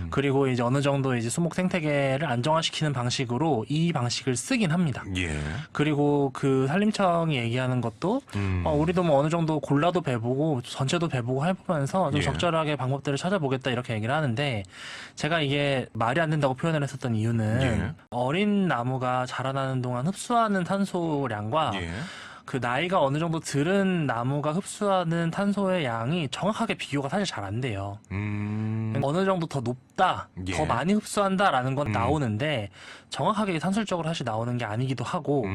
그리고 이제 어느 정도 이제 수목 생태계를 안정화시키는 방식으로 이 방식을 쓰긴 합니다. 예. 그리고 그 산림청이 얘기하는 것도 우리도 뭐 어느 정도 골라도 배보고 전체도 배보고 해보면서 좀 예. 적절하게 방법들을 찾아보겠다 이렇게 얘기를 하는데 제가 이게 말이 안 된다고 표현을 했었던 이유는 예. 어린 나무가 자라나는 동안 흡수하는 탄소량과 예. 그 나이가 어느 정도 들은 나무가 흡수하는 탄소의 양이 정확하게 비교가 사실 잘 안 돼요. 어느 정도 더 높다, 예. 더 많이 흡수한다라는 건 나오는데 정확하게 산술적으로 사실 나오는 게 아니기도 하고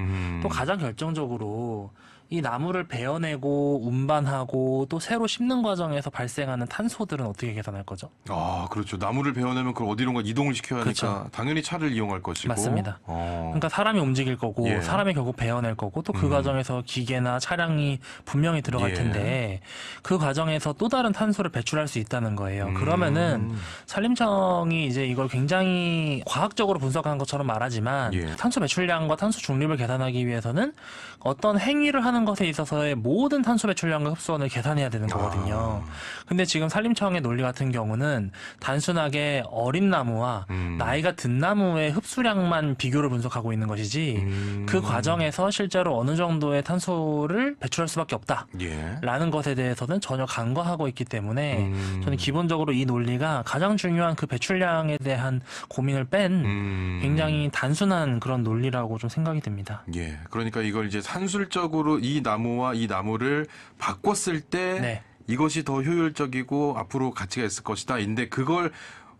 또 가장 결정적으로 이 나무를 베어내고 운반하고 또 새로 심는 과정에서 발생하는 탄소들은 어떻게 계산할 거죠? 아, 그렇죠. 나무를 베어내면 그걸 어디론가 이동을 시켜야 하니까 그렇죠. 당연히 차를 이용할 것이고. 맞습니다. 그러니까 사람이 움직일 거고 예. 사람이 결국 베어낼 거고 또 그 과정에서 기계나 차량이 분명히 들어갈 예. 텐데 그 과정에서 또 다른 탄소를 배출할 수 있다는 거예요. 그러면은 산림청이 이제 이걸 굉장히 과학적으로 분석한 것처럼 말하지만 예. 탄소 배출량과 탄소 중립을 계산하기 위해서는 어떤 행위를 하는 흡수하는 것에 있어서의 모든 탄소 배출량과 흡수원을 계산해야 되는 거거든요. 근데 지금 산림청의 논리 같은 경우는 단순하게 어린 나무와 나이가 든 나무의 흡수량만 비교를 분석하고 있는 것이지 그 과정에서 실제로 어느 정도의 탄소를 배출할 수밖에 없다라는 것에 대해서는 전혀 간과하고 있기 때문에 저는 기본적으로 이 논리가 가장 중요한 그 배출량에 대한 고민을 뺀 굉장히 단순한 그런 논리라고 좀 생각이 듭니다. 예. 그러니까 이걸 이제 산술적으로 이 나무와 이 나무를 바꿨을 때 네. 이것이 더 효율적이고 앞으로 가치가 있을 것이다. 인데 그걸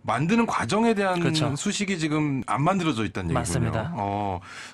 만드는 과정에 대한 그렇죠. 수식이 지금 안 만들어져 있다는 얘기군요. 맞습니다.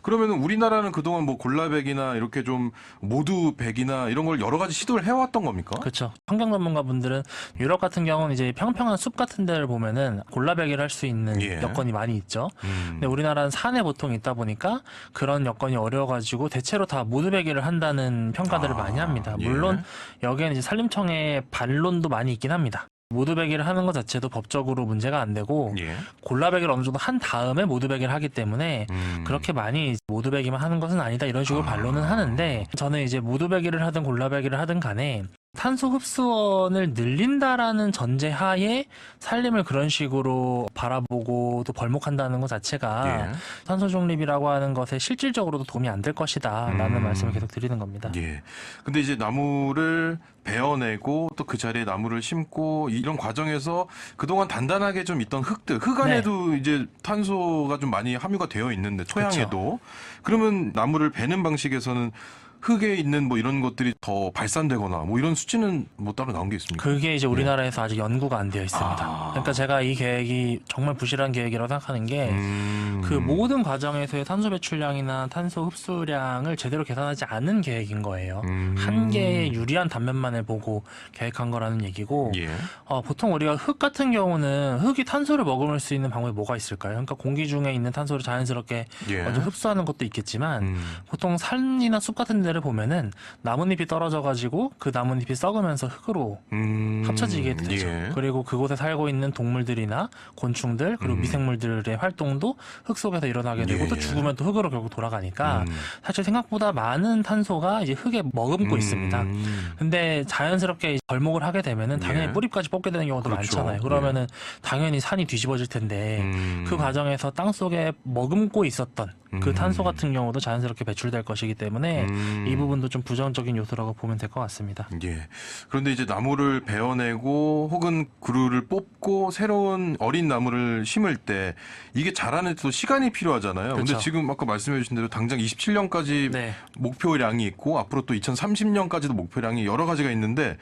그러면 우리나라는 그동안 뭐 골라백이나 이렇게 좀 모두백이나 이런 걸 여러 가지 시도를 해왔던 겁니까? 그렇죠. 환경 전문가분들은 유럽 같은 경우는 이제 평평한 숲 같은 데를 보면은 골라배기를 할 수 있는 예. 여건이 많이 있죠. 근데 우리나라는 산에 보통 있다 보니까 그런 여건이 어려워가지고 대체로 다 모두배기를 한다는 평가들을 많이 합니다. 예. 물론 여기에는 이제 산림청의 반론도 많이 있긴 합니다. 모두배기를 하는 것 자체도 법적으로 문제가 안 되고 예. 골라배기를 어느 정도 한 다음에 모두배기를 하기 때문에 그렇게 많이 모두배기만 하는 것은 아니다 이런 식으로 반론은 하는데 저는 이제 모두배기를 하든 골라배기를 하든 간에 탄소 흡수원을 늘린다라는 전제하에 산림을 그런 식으로 바라보고 또 벌목한다는 것 자체가 예. 탄소 중립이라고 하는 것에 실질적으로도 도움이 안 될 것이다 라는 말씀을 계속 드리는 겁니다. 예. 근데 이제 나무를 베어내고 또 그 자리에 나무를 심고 이런 과정에서 그동안 단단하게 좀 있던 흙 안에도 이제 탄소가 좀 많이 함유가 되어 있는데 토양에도 그러면 나무를 베는 방식에서는 흙에 있는 뭐 이런 것들이 더 발산되거나 뭐 이런 수치는 뭐 따로 나온 게 있습니까? 그게 이제 우리나라에서 아직 연구가 안 되어 있습니다. 그러니까 제가 이 계획이 정말 부실한 계획이라고 생각하는 게 그 모든 과정에서의 탄소 배출량이나 탄소 흡수량을 제대로 계산하지 않은 계획인 거예요. 한 개의 유리한 단면만을 보고 계획한 거라는 얘기고 예. 보통 우리가 흙 같은 경우는 흙이 탄소를 머금을 수 있는 방법이 뭐가 있을까요? 그러니까 공기 중에 있는 탄소를 자연스럽게 예. 먼저 흡수하는 것도 있겠지만 보통 산이나 숲 같은 데를 보면은 나뭇잎이 떨어져 가지고 그 나뭇잎이 썩으면서 흙으로 합쳐지게 되죠. 예. 그리고 그곳에 살고 있는 동물들이나 곤충들 그리고 미생물들의 활동도 흙 속에서 일어나게 되고 예, 또 예. 죽으면 또 흙으로 결국 돌아가니까 사실 생각보다 많은 탄소가 이제 흙에 머금고 있습니다. 근데 자연스럽게 벌목을 하게 되면은 당연히 예. 뿌리까지 뽑게 되는 경우도 그렇죠. 많잖아요. 그러면은 당연히 산이 뒤집어질 텐데 그 과정에서 땅 속에 머금고 있었던 그 탄소 같은 경우도 자연스럽게 배출될 것이기 때문에 이 부분도 좀 부정적인 요소라고 보면 될 것 같습니다. 예. 그런데 이제 나무를 베어내고 혹은 그루를 뽑고 새로운 어린 나무를 심을 때 이게 자라는 또 시간이 필요하잖아요. 근데 그렇죠. 지금 아까 말씀해 주신 대로 당장 27년까지 네. 목표량이 있고 앞으로 또 2030년까지도 목표량이 여러 가지가 있는데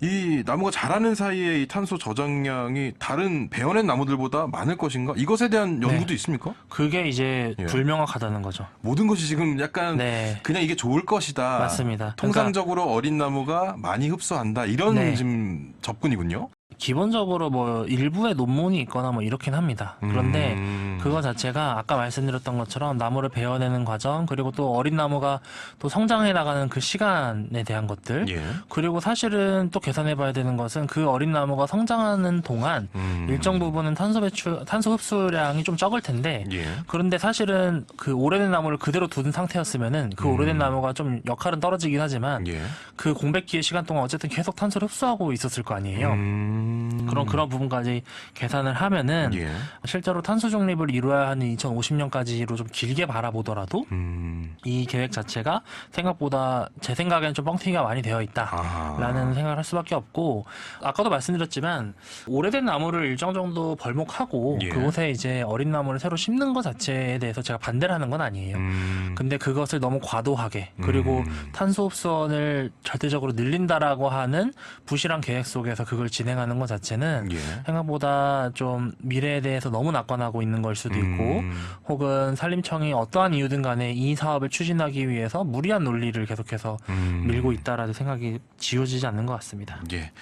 이 나무가 자라는 사이에 이 탄소 저장량이 다른 베어낸 나무들보다 많을 것인가? 이것에 대한 연구도 있습니까? 그게 이제 예. 불명확하다는 거죠. 모든 것이 지금 약간 네. 그냥 이게 좋을 것이다. 맞습니다. 통상적으로 어린 나무가 많이 흡수한다. 이런 네. 지금 접근이군요. 기본적으로 뭐 일부의 논문이 있거나 뭐 이렇긴 합니다. 그런데 그거 자체가 아까 말씀드렸던 것처럼 나무를 베어내는 과정 그리고 또 어린 나무가 또 성장해 나가는 그 시간에 대한 것들 예. 그리고 사실은 또 계산해 봐야 되는 것은 그 어린 나무가 성장하는 동안 일정 부분은 탄소 흡수량이 좀 적을 텐데 예. 그런데 사실은 그 오래된 나무를 그대로 둔 상태였으면은 그 오래된 나무가 좀 역할은 떨어지긴 하지만 예. 그 공백기의 시간 동안 어쨌든 계속 탄소를 흡수하고 있었을 거 아니에요. 그런 부분까지 계산을 하면은 예. 실제로 탄소 중립을 이루어야 하는 2050년까지로 좀 길게 바라보더라도 이 계획 자체가 생각보다 제 생각에는 좀 뻥튀기가 많이 되어 있다라는 생각을 할 수밖에 없고 아까도 말씀드렸지만 오래된 나무를 일정 정도 벌목하고 예. 그곳에 이제 어린 나무를 새로 심는 것 자체에 대해서 제가 반대를 하는 건 아니에요. 근데 그것을 너무 과도하게 그리고 탄소 흡수원을 절대적으로 늘린다라고 하는 부실한 계획 속에서 그걸 진행하는 것 자체는 예. 생각보다 좀 미래에 대해서 너무 낙관하고 있는 걸 수도 있고 혹은 산림청이 어떠한 이유든 간에 이 사업을 추진하기 위해서 무리한 논리를 계속해서 밀고 있다라는 생각이 지워지지 않는 것 같습니다. 예.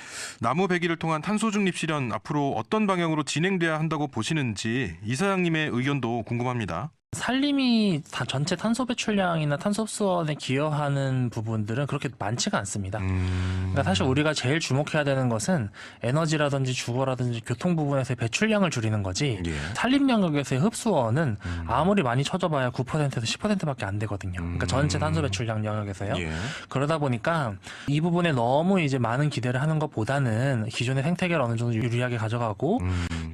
나무 배기를 통한 탄소 중립 실현 앞으로 어떤 방향으로 진행돼야 한다고 보시는지 이사장님의 의견도 궁금합니다. 산림이 전체 탄소 배출량이나 탄소 흡수원에 기여하는 부분들은 그렇게 많지가 않습니다. 그러니까 사실 우리가 제일 주목해야 되는 것은 에너지라든지 주거라든지 교통 부분에서의 배출량을 줄이는 거지 예. 산림 영역에서의 흡수원은 아무리 많이 쳐줘봐야 9%에서 10%밖에 안 되거든요. 그러니까 전체 탄소 배출량 영역에서요. 예. 그러다 보니까 이 부분에 너무 이제 많은 기대를 하는 것보다는 기존의 생태계를 어느 정도 유리하게 가져가고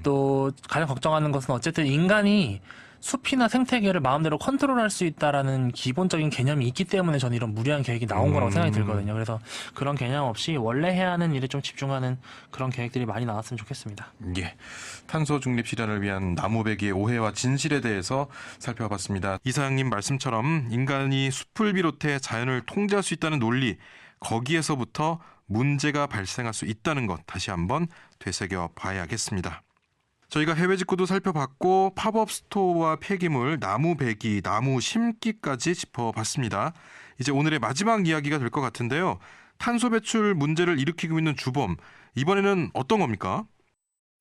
또 가장 걱정하는 것은 어쨌든 인간이 숲이나 생태계를 마음대로 컨트롤할 수 있다라는 기본적인 개념이 있기 때문에 저는 이런 무리한 계획이 나온 거라고 생각이 들거든요. 그래서 그런 개념 없이 원래 해야 하는 일에 좀 집중하는 그런 계획들이 많이 나왔으면 좋겠습니다. 예. 탄소 중립 실현을 위한 나무배기의 오해와 진실에 대해서 살펴봤습니다. 이사장님 말씀처럼 인간이 숲을 비롯해 자연을 통제할 수 있다는 논리, 거기에서부터 문제가 발생할 수 있다는 것 다시 한번 되새겨 봐야겠습니다. 저희가 해외 직구도 살펴봤고 팝업 스토어와 폐기물, 나무 배기, 나무 심기까지 짚어봤습니다. 이제 오늘의 마지막 이야기가 될 것 같은데요. 탄소 배출 문제를 일으키고 있는 주범, 이번에는 어떤 겁니까?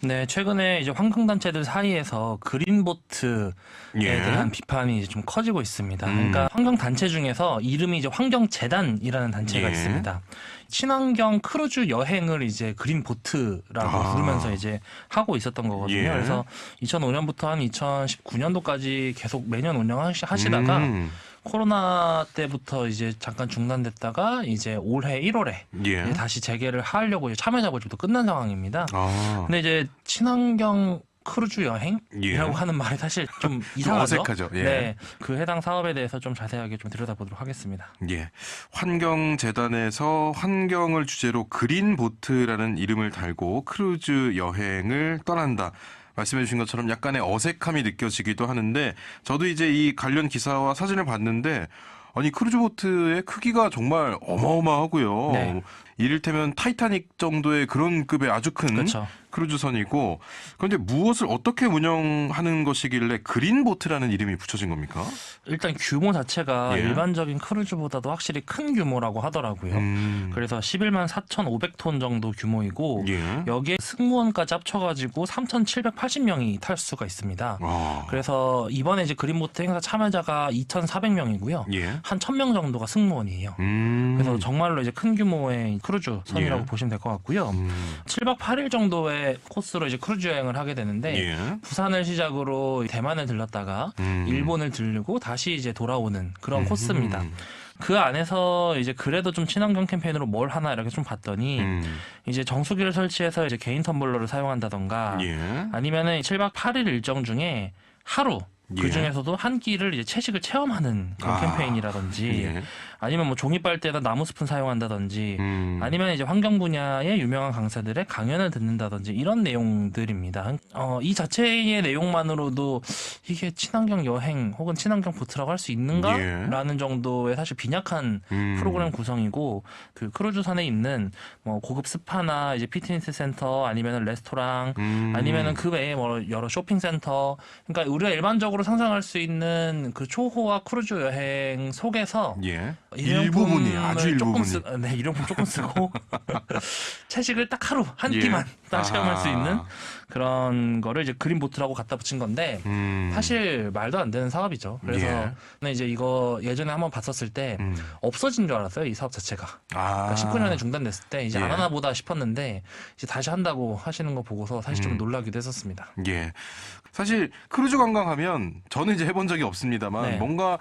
네, 최근에 이제 환경단체들 사이에서 그린보트에 예. 대한 비판이 이제 좀 커지고 있습니다. 그러니까 환경단체 중에서 이름이 이제 환경재단이라는 단체가 예. 있습니다. 친환경 크루즈 여행을 이제 그린보트라고 부르면서 이제 하고 있었던 거거든요. 예. 그래서 2005년부터 한 2019년도까지 계속 매년 운영하시다가 코로나 때부터 이제 잠깐 중단됐다가 이제 올해 1월에 예. 이제 다시 재개를 하려고 이제 참여자 모집도 끝난 상황입니다. 근데 이제 친환경 크루즈 여행이라고 예. 하는 말이 사실 좀 이상하죠. 어색하죠. 예. 네, 그 해당 사업에 대해서 좀 자세하게 좀 들여다보도록 하겠습니다. 예. 환경재단에서 환경을 주제로 그린보트라는 이름을 달고 크루즈 여행을 떠난다. 말씀해 주신 것처럼 약간의 어색함이 느껴지기도 하는데 저도 이제 이 관련 기사와 사진을 봤는데 아니 크루즈보트의 크기가 정말 어마어마하고요. 네. 이를테면 타이타닉 정도의 그런 급의 아주 큰 그렇죠. 크루즈선이고 그런데 무엇을 어떻게 운영하는 것이길래 그린보트라는 이름이 붙여진 겁니까? 일단 규모 자체가 예. 일반적인 크루즈보다도 확실히 큰 규모라고 하더라고요. 그래서 11만 4,500톤 정도 규모이고 예. 여기에 승무원까지 합쳐가지고 3,780명이 탈 수가 있습니다. 와. 그래서 이번에 이제 그린보트 행사 참여자가 2,400명이고요. 예. 한 1,000명 정도가 승무원이에요. 그래서 정말로 이제 큰 규모의 크루즈 선이라고 예. 보시면 될 것 같고요. 7박 8일 정도의 코스로 이제 크루즈 여행을 하게 되는데 예. 부산을 시작으로 대만을 들렀다가 일본을 들르고 다시 이제 돌아오는 그런 코스입니다. 그 안에서 이제 그래도 좀 친환경 캠페인으로 뭘 하나 이렇게 좀 봤더니 이제 정수기를 설치해서 이제 개인 텀블러를 사용한다던가 예. 아니면은 7박 8일 일정 중에 하루 그 예. 중에서도 한 끼를 이제 채식을 체험하는 그런 캠페인이라든지 예. 아니면 뭐 종이빨대에다 나무 스푼 사용한다든지 아니면 이제 환경 분야의 유명한 강사들의 강연을 듣는다든지 이런 내용들입니다. 이 자체의 내용만으로도 이게 친환경 여행 혹은 친환경 보트라고 할 수 있는가라는 정도의 사실 빈약한 프로그램 구성이고 그 크루즈선에 있는 뭐 고급 스파나 이제 피트니스 센터 아니면 레스토랑 아니면은 그 외에 뭐 여러 쇼핑 센터 그러니까 우리가 일반적으로 상상할 수 있는 그 초호화 크루즈 여행 속에서 예. 일부분이 아주 일부분이. 네, 일용품 조금 쓰고 채식을 딱 하루 한 예. 끼만 딱 체험할 수 아하. 있는 그런 거를 이제 그린보트라고 갖다 붙인 건데 사실 말도 안 되는 사업이죠. 그래서 예. 저는 이제 이거 예전에 한번 봤었을 때 없어진 줄 알았어요. 이 사업 자체가. 그러니까 19년에 중단됐을 때 이제 예. 안 하나 보다 싶었는데 이제 다시 한다고 하시는 거 보고서 사실 좀 놀라기도 했었습니다. 예. 사실 크루즈 관광하면 저는 이제 해본 적이 없습니다만 네. 뭔가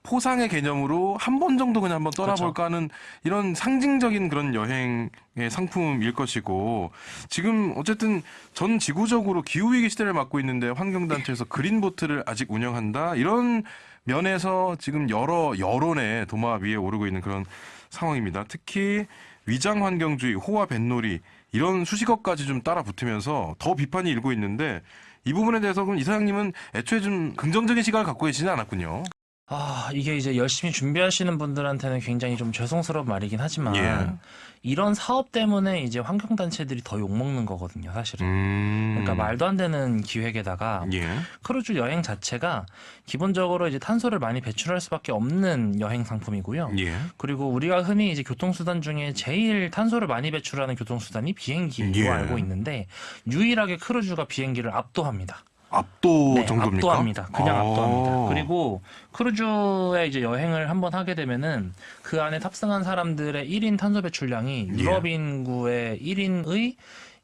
포상의 개념으로 한 번 정도 그냥 한번 떠나볼까 하는 이런 상징적인 그런 여행의 상품일 것이고 지금 어쨌든 전 지구적으로 기후위기 시대를 맞고 있는데 환경단체에서 그린보트를 아직 운영한다 이런 면에서 지금 여러 여론의 도마 위에 오르고 있는 그런 상황입니다. 특히 위장환경주의, 호화 뱃놀이 이런 수식어까지 좀 따라 붙으면서 더 비판이 일고 있는데 이 부분에 대해서 그럼 이사장님은 애초에 좀 긍정적인 시각을 갖고 계시지 않았군요. 이게 이제 열심히 준비하시는 분들한테는 굉장히 좀 죄송스러운 말이긴 하지만 예. 이런 사업 때문에 이제 환경단체들이 더 욕먹는 거거든요, 사실은. 그러니까 말도 안 되는 기획에다가 예. 크루즈 여행 자체가 기본적으로 이제 탄소를 많이 배출할 수밖에 없는 여행 상품이고요. 예. 그리고 우리가 흔히 이제 교통수단 중에 제일 탄소를 많이 배출하는 교통수단이 비행기로 예. 알고 있는데 유일하게 크루즈가 비행기를 압도합니다. 압도 네, 정도입니까? 압도합니다. 그냥 압도합니다. 아. 그리고 크루즈에 이제 여행을 한번 하게 되면은 그 안에 탑승한 사람들의 1인 탄소 배출량이 예. 유럽 인구의 1인의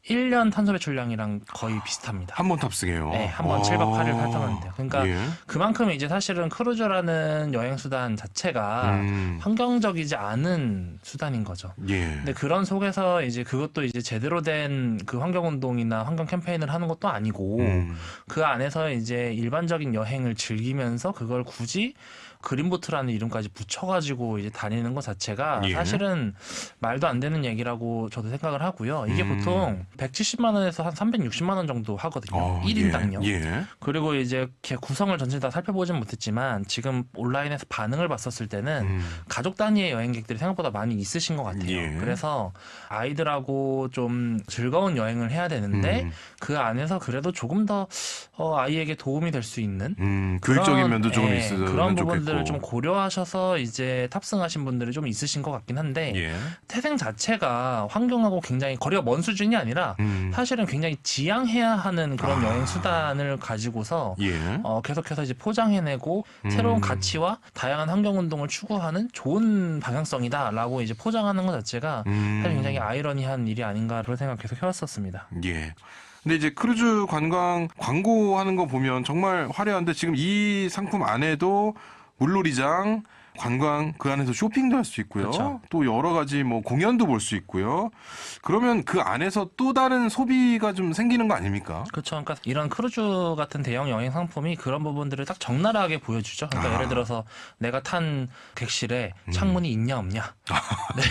1년 탄소 배출량이랑 거의 비슷합니다. 한 번 탑승해요. 네, 한 번 7박 8일 탈당하는데요. 그러니까 예. 그만큼 이제 사실은 크루즈라는 여행 수단 자체가 환경적이지 않은 수단인 거죠. 예. 근데 그런 속에서 이제 그것도 이제 제대로 된 그 환경 운동이나 환경 캠페인을 하는 것도 아니고 그 안에서 이제 일반적인 여행을 즐기면서 그걸 굳이 그린보트라는 이름까지 붙여가지고 이제 다니는 것 자체가 예. 사실은 말도 안 되는 얘기라고 저도 생각을 하고요. 이게 보통 170만 원에서 한 360만 원 정도 하거든요. 1인당요. 예. 그리고 이제 이렇게 구성을 전체 다 살펴보진 못했지만 지금 온라인에서 반응을 봤었을 때는 가족 단위의 여행객들이 생각보다 많이 있으신 것 같아요. 예. 그래서 아이들하고 좀 즐거운 여행을 해야 되는데 그 안에서 그래도 조금 더 아이에게 도움이 될 수 있는 교육적인 그런, 면도 조금 예, 있으면 그런 좋겠고. 부분들을 좀 고려하셔서 이제 탑승하신 분들이 좀 있으신 것 같긴 한데 예. 태생 자체가 환경하고 굉장히 거리가 먼 수준이 아니라 사실은 굉장히 지양해야 하는 그런 여행 수단을 가지고서 예. 계속해서 이제 포장해내고 새로운 가치와 다양한 환경 운동을 추구하는 좋은 방향성이다라고 이제 포장하는 것 자체가 사실 굉장히 아이러니한 일이 아닌가 그런 생각 계속 해왔었습니다. 예. 근데 이제 크루즈 관광 광고하는 거 보면 정말 화려한데 지금 이 상품 안에도 물놀이장, 관광 그 안에서 쇼핑도 할 수 있고요. 그렇죠. 또 여러 가지 뭐 공연도 볼 수 있고요. 그러면 그 안에서 또 다른 소비가 좀 생기는 거 아닙니까? 그렇죠. 그러니까 이런 크루즈 같은 대형 여행 상품이 그런 부분들을 딱 적나라하게 보여주죠. 그러니까 예를 들어서 내가 탄 객실에 창문이 있냐 없냐. 네.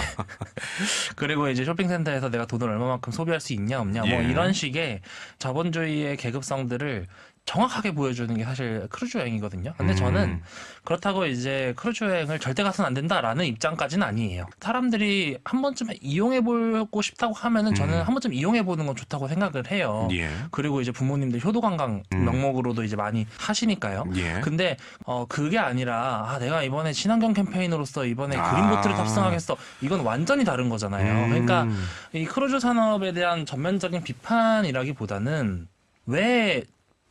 그리고 이제 쇼핑센터에서 내가 돈을 얼마만큼 소비할 수 있냐 없냐. 뭐 예. 이런 식의 자본주의의 계급성들을 정확하게 보여주는 게 사실 크루즈 여행이거든요. 근데 저는 그렇다고 이제 크루즈 여행을 절대 가서는 안 된다라는 입장까지는 아니에요. 사람들이 한 번쯤 이용해보고 싶다고 하면은 저는 한 번쯤 이용해보는 건 좋다고 생각을 해요. 예. 그리고 이제 부모님들 효도관광 명목으로도 이제 많이 하시니까요. 예. 근데 그게 아니라 내가 이번에 친환경 캠페인으로서 이번에 아. 그린보트를 탑승하겠어. 이건 완전히 다른 거잖아요. 그러니까 이 크루즈 산업에 대한 전면적인 비판이라기보다는 왜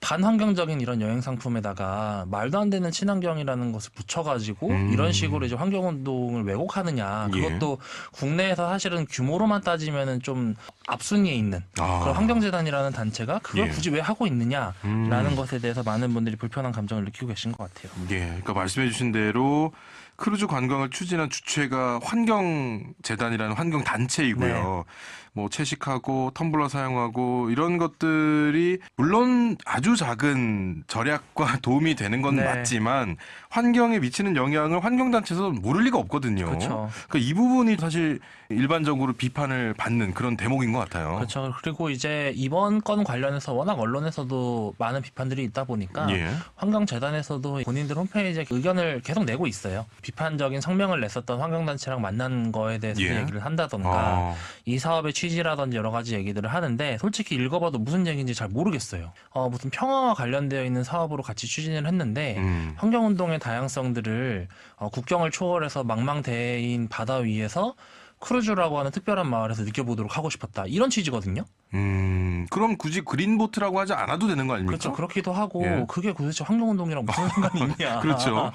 반환경적인 이런 여행 상품에다가 말도 안 되는 친환경이라는 것을 붙여가지고 이런 식으로 이제 환경운동을 왜곡하느냐. 예. 그것도 국내에서 사실은 규모로만 따지면은 좀 앞순위에 있는 그런 환경재단이라는 단체가 그걸 예. 굳이 왜 하고 있느냐라는 것에 대해서 많은 분들이 불편한 감정을 느끼고 계신 것 같아요. 예. 그러니까 말씀해주신 대로 크루즈 관광을 추진한 주체가 환경재단이라는 환경단체이고요. 뭐 채식하고 텀블러 사용하고 이런 것들이 물론 아주 작은 절약과 도움이 되는 건 네. 맞지만 환경에 미치는 영향을 환경단체에서 모를 리가 없거든요. 그렇죠. 그러니까 이 부분이 사실 일반적으로 비판을 받는 그런 대목인 것 같아요. 그렇죠. 그리고 이제 이번 건 관련해서 워낙 언론에서도 많은 비판들이 있다 보니까 예. 환경재단에서도 본인들 홈페이지에 의견을 계속 내고 있어요. 비판적인 성명을 냈었던 환경단체랑 만난 거에 대해서 예. 얘기를 한다던가 이 사업의 취지라든지 여러 가지 얘기들을 하는데 솔직히 읽어봐도 무슨 얘기인지 잘 모르겠어요. 무슨 평화와 관련되어 있는 사업으로 같이 추진을 했는데 환경운동의 다양성들을 국경을 초월해서 망망대해인 바다 위에서 크루즈라고 하는 특별한 마을에서 느껴보도록 하고 싶었다. 이런 취지거든요. 그럼 굳이 그린보트라고 하지 않아도 되는 거 아닙니까? 그렇죠. 그렇기도 하고 예. 그게 도대체 환경운동이랑 무슨 상관이 있냐. 그렇죠.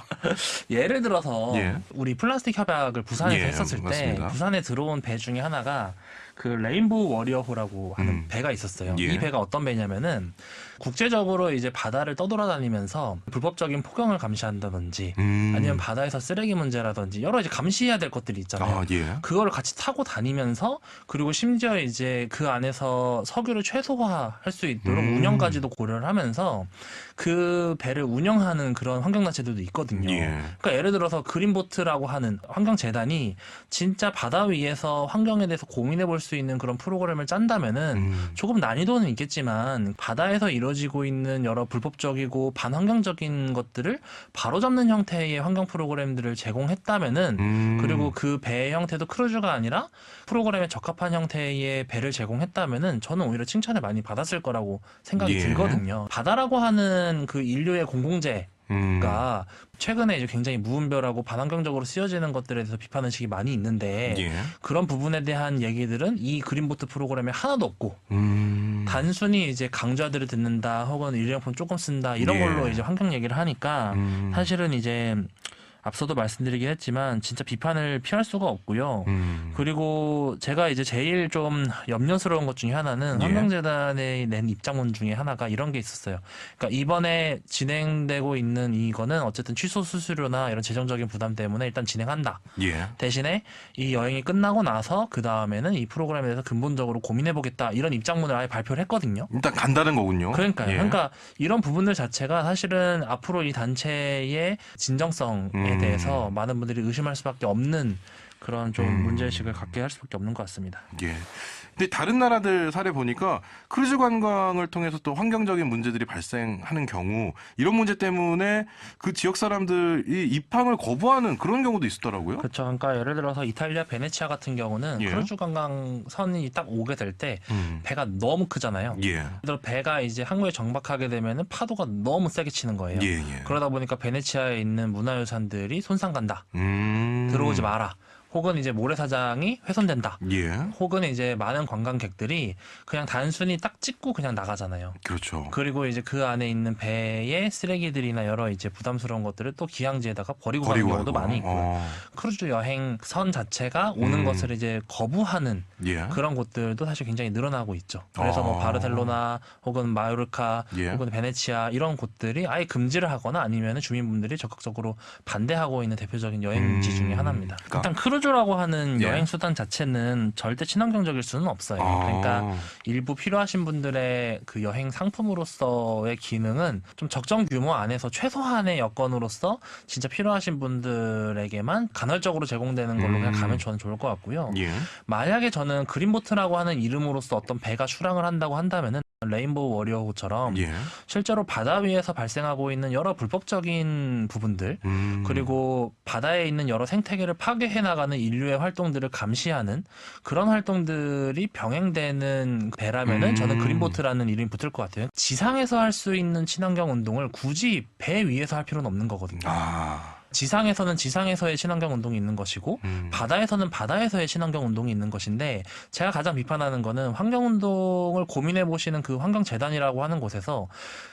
예를 들어서 예. 우리 플라스틱 협약을 부산에서 예, 했었을 맞습니다. 때 부산에 들어온 배 중에 하나가 그 레인보우 워리어호라고 하는 배가 있었어요. 예. 이 배가 어떤 배냐면은 국제적으로 이제 바다를 떠돌아다니면서 불법적인 폭영을 감시한다든지 아니면 바다에서 쓰레기 문제라든지 여러 이제 감시해야 될 것들이 있잖아요. 예. 그거를 같이 타고 다니면서 그리고 심지어 이제 그 안에서 석유를 최소화할 수 있도록 운영까지도 고려를 하면서 그 배를 운영하는 그런 환경단체들도 있거든요. 예. 그러니까 예를 들어서 그린보트라고 하는 환경재단이 진짜 바다 위에서 환경에 대해서 고민해 볼 수 있는 그런 프로그램을 짠다면은 조금 난이도는 있겠지만 바다에서 이루어지고 있는 여러 불법적이고 반환경적인 것들을 바로잡는 형태의 환경 프로그램들을 제공했다면은 그리고 그 배의 형태도 크루즈가 아니라 프로그램에 적합한 형태의 배를 제공했다면은 저는 오히려 칭찬을 많이 받았을 거라고 생각이 예. 들거든요. 바다라고 하는 그 인류의 공공재 가 최근에 이제 굉장히 무분별하고 반환경적으로 쓰여지는 것들에 대해서 비판의식이 많이 있는데 예. 그런 부분에 대한 얘기들은 이 그린보트 프로그램에 하나도 없고 단순히 이제 강좌들을 듣는다 혹은 일회용품 조금 쓴다 이런 예. 걸로 이제 환경 얘기를 하니까 사실은 이제 앞서도 말씀드리긴 했지만 진짜 비판을 피할 수가 없고요. 그리고 제가 이제 제일 좀 염려스러운 것 중에 하나는 예. 환경재단에 낸 입장문 중에 하나가 이런 게 있었어요. 그러니까 이번에 진행되고 있는 이거는 어쨌든 취소 수수료나 이런 재정적인 부담 때문에 일단 진행한다. 예. 대신에 이 여행이 끝나고 나서 그 다음에는 이 프로그램에 대해서 근본적으로 고민해보겠다 이런 입장문을 아예 발표를 했거든요. 일단 간다는 거군요. 그러니까요. 예. 그러니까 이런 부분들 자체가 사실은 앞으로 이 단체의 진정성에 대해서 많은 분들이 의심할 수밖에 없는 그런 좀 문제의식을 갖게 할 수밖에 없는 것 같습니다. 예. 근데 다른 나라들 사례 보니까 크루즈 관광을 통해서 또 환경적인 문제들이 발생하는 경우 이런 문제 때문에 그 지역 사람들이 입항을 거부하는 그런 경우도 있었더라고요. 그렇죠. 그러니까 예를 들어서 이탈리아 베네치아 같은 경우는 예. 크루즈 관광선이 딱 오게 될 때 배가 너무 크잖아요. 예. 예를 들어 배가 이제 항구에 정박하게 되면은 파도가 너무 세게 치는 거예요. 예, 예. 그러다 보니까 베네치아에 있는 문화유산들이 손상간다. 들어오지 마라. 혹은 이제 모래사장이 훼손된다. 예. 혹은 이제 많은 관광객들이 그냥 단순히 딱 찍고 그냥 나가잖아요. 그렇죠. 그리고 이제 그 안에 있는 배에 쓰레기들이나 여러 이제 부담스러운 것들을 또 귀향지에다가 버리고 가는 경우도 많이 있고요. 크루즈 여행 선 자체가 오는 것을 이제 거부하는 예. 그런 곳들도 사실 굉장히 늘어나고 있죠. 그래서 뭐 바르셀로나 혹은 마요르카 예. 혹은 베네치아 이런 곳들이 아예 금지를 하거나 아니면 주민분들이 적극적으로 반대하고 있는 대표적인 여행지 중에 하나입니다. 그러니까. 일단 크루즈라고 하는 예. 여행 수단 자체는 절대 친환경적일 수는 없어요. 그러니까 일부 필요하신 분들의 그 여행 상품으로서의 기능은 좀 적정 규모 안에서 최소한의 여건으로서 진짜 필요하신 분들에게만 간헐적으로 제공되는 걸로 그냥 가면 저는 좋을 것 같고요. 예. 만약에 저는 그린보트라고 하는 이름으로서 어떤 배가 출항을 한다고 한다면은 레인보우 워리어호처럼 예. 실제로 바다 위에서 발생하고 있는 여러 불법적인 부분들 그리고 바다에 있는 여러 생태계를 파괴해 나가는 인류의 활동들을 감시하는 그런 활동들이 병행되는 배라면은 저는 그린보트라는 이름이 붙을 것 같아요. 지상에서 할 수 있는 친환경 운동을 굳이 배 위에서 할 필요는 없는 거거든요. 지상에서는 지상에서의 친환경 운동이 있는 것이고 바다에서는 바다에서의 친환경 운동이 있는 것인데 제가 가장 비판하는 거는 환경 운동을 고민해 보시는 그 환경재단이라고 하는 곳에서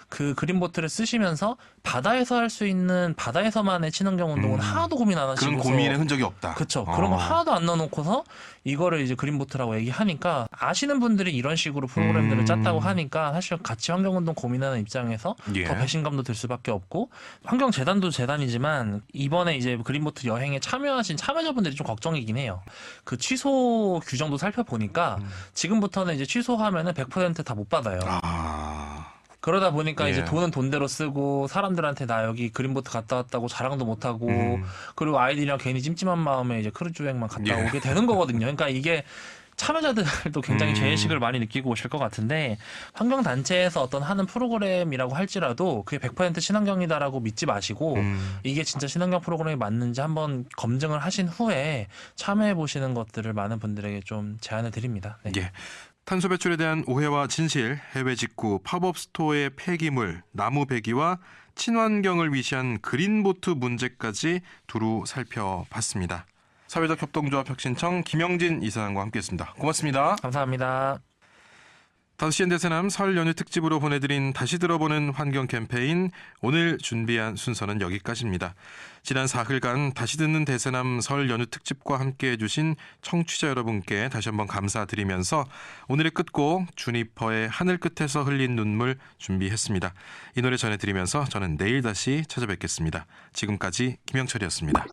그 그린보트를 쓰시면서 바다에서 할 수 있는 바다에서만의 친환경 운동은 하나도 고민 안 하시고 그런 고민의 흔적이 없다. 그렇죠. 그런 거 하나도 안 넣어놓고서 이거를 이제 그린보트라고 얘기하니까 아시는 분들이 이런 식으로 프로그램들을 짰다고 하니까 사실 같이 환경운동 고민하는 입장에서 예. 더 배신감도 들 수밖에 없고 환경재단도 재단이지만 이번에 이제 그린보트 여행에 참여하신 참여자분들이 좀 걱정이긴 해요. 그 취소 규정도 살펴보니까 지금부터는 이제 취소하면은 100% 다 못 받아요. 그러다 보니까 예. 이제 돈은 돈대로 쓰고 사람들한테 나 여기 그린보트 갔다 왔다고 자랑도 못 하고 그리고 아이들이랑 괜히 찜찜한 마음에 이제 크루즈 여행만 갔다 예. 오게 되는 거거든요. 그러니까 이게 참여자들도 굉장히 죄의식을 많이 느끼고 오실 것 같은데 환경단체에서 어떤 하는 프로그램이라고 할지라도 그게 100% 친환경이다라고 믿지 마시고 이게 진짜 친환경 프로그램이 맞는지 한번 검증을 하신 후에 참여해 보시는 것들을 많은 분들에게 좀 제안을 드립니다. 네. 예. 탄소 배출에 대한 오해와 진실, 해외 직구, 팝업 스토어의 폐기물, 나무 배기와 친환경을 위시한 그린보트 문제까지 두루 살펴봤습니다. 사회적 협동조합 혁신청 김영진 이사장과 함께했습니다. 고맙습니다. 감사합니다. 5시엔 대세남 설 연휴 특집으로 보내드린 다시 들어보는 환경 캠페인 오늘 준비한 순서는 여기까지입니다. 지난 사흘간 다시 듣는 대세남 설 연휴 특집과 함께해 주신 청취자 여러분께 다시 한번 감사드리면서 오늘의 끝곡 주니퍼의 하늘 끝에서 흘린 눈물 준비했습니다. 이 노래 전해드리면서 저는 내일 다시 찾아뵙겠습니다. 지금까지 김영철이었습니다.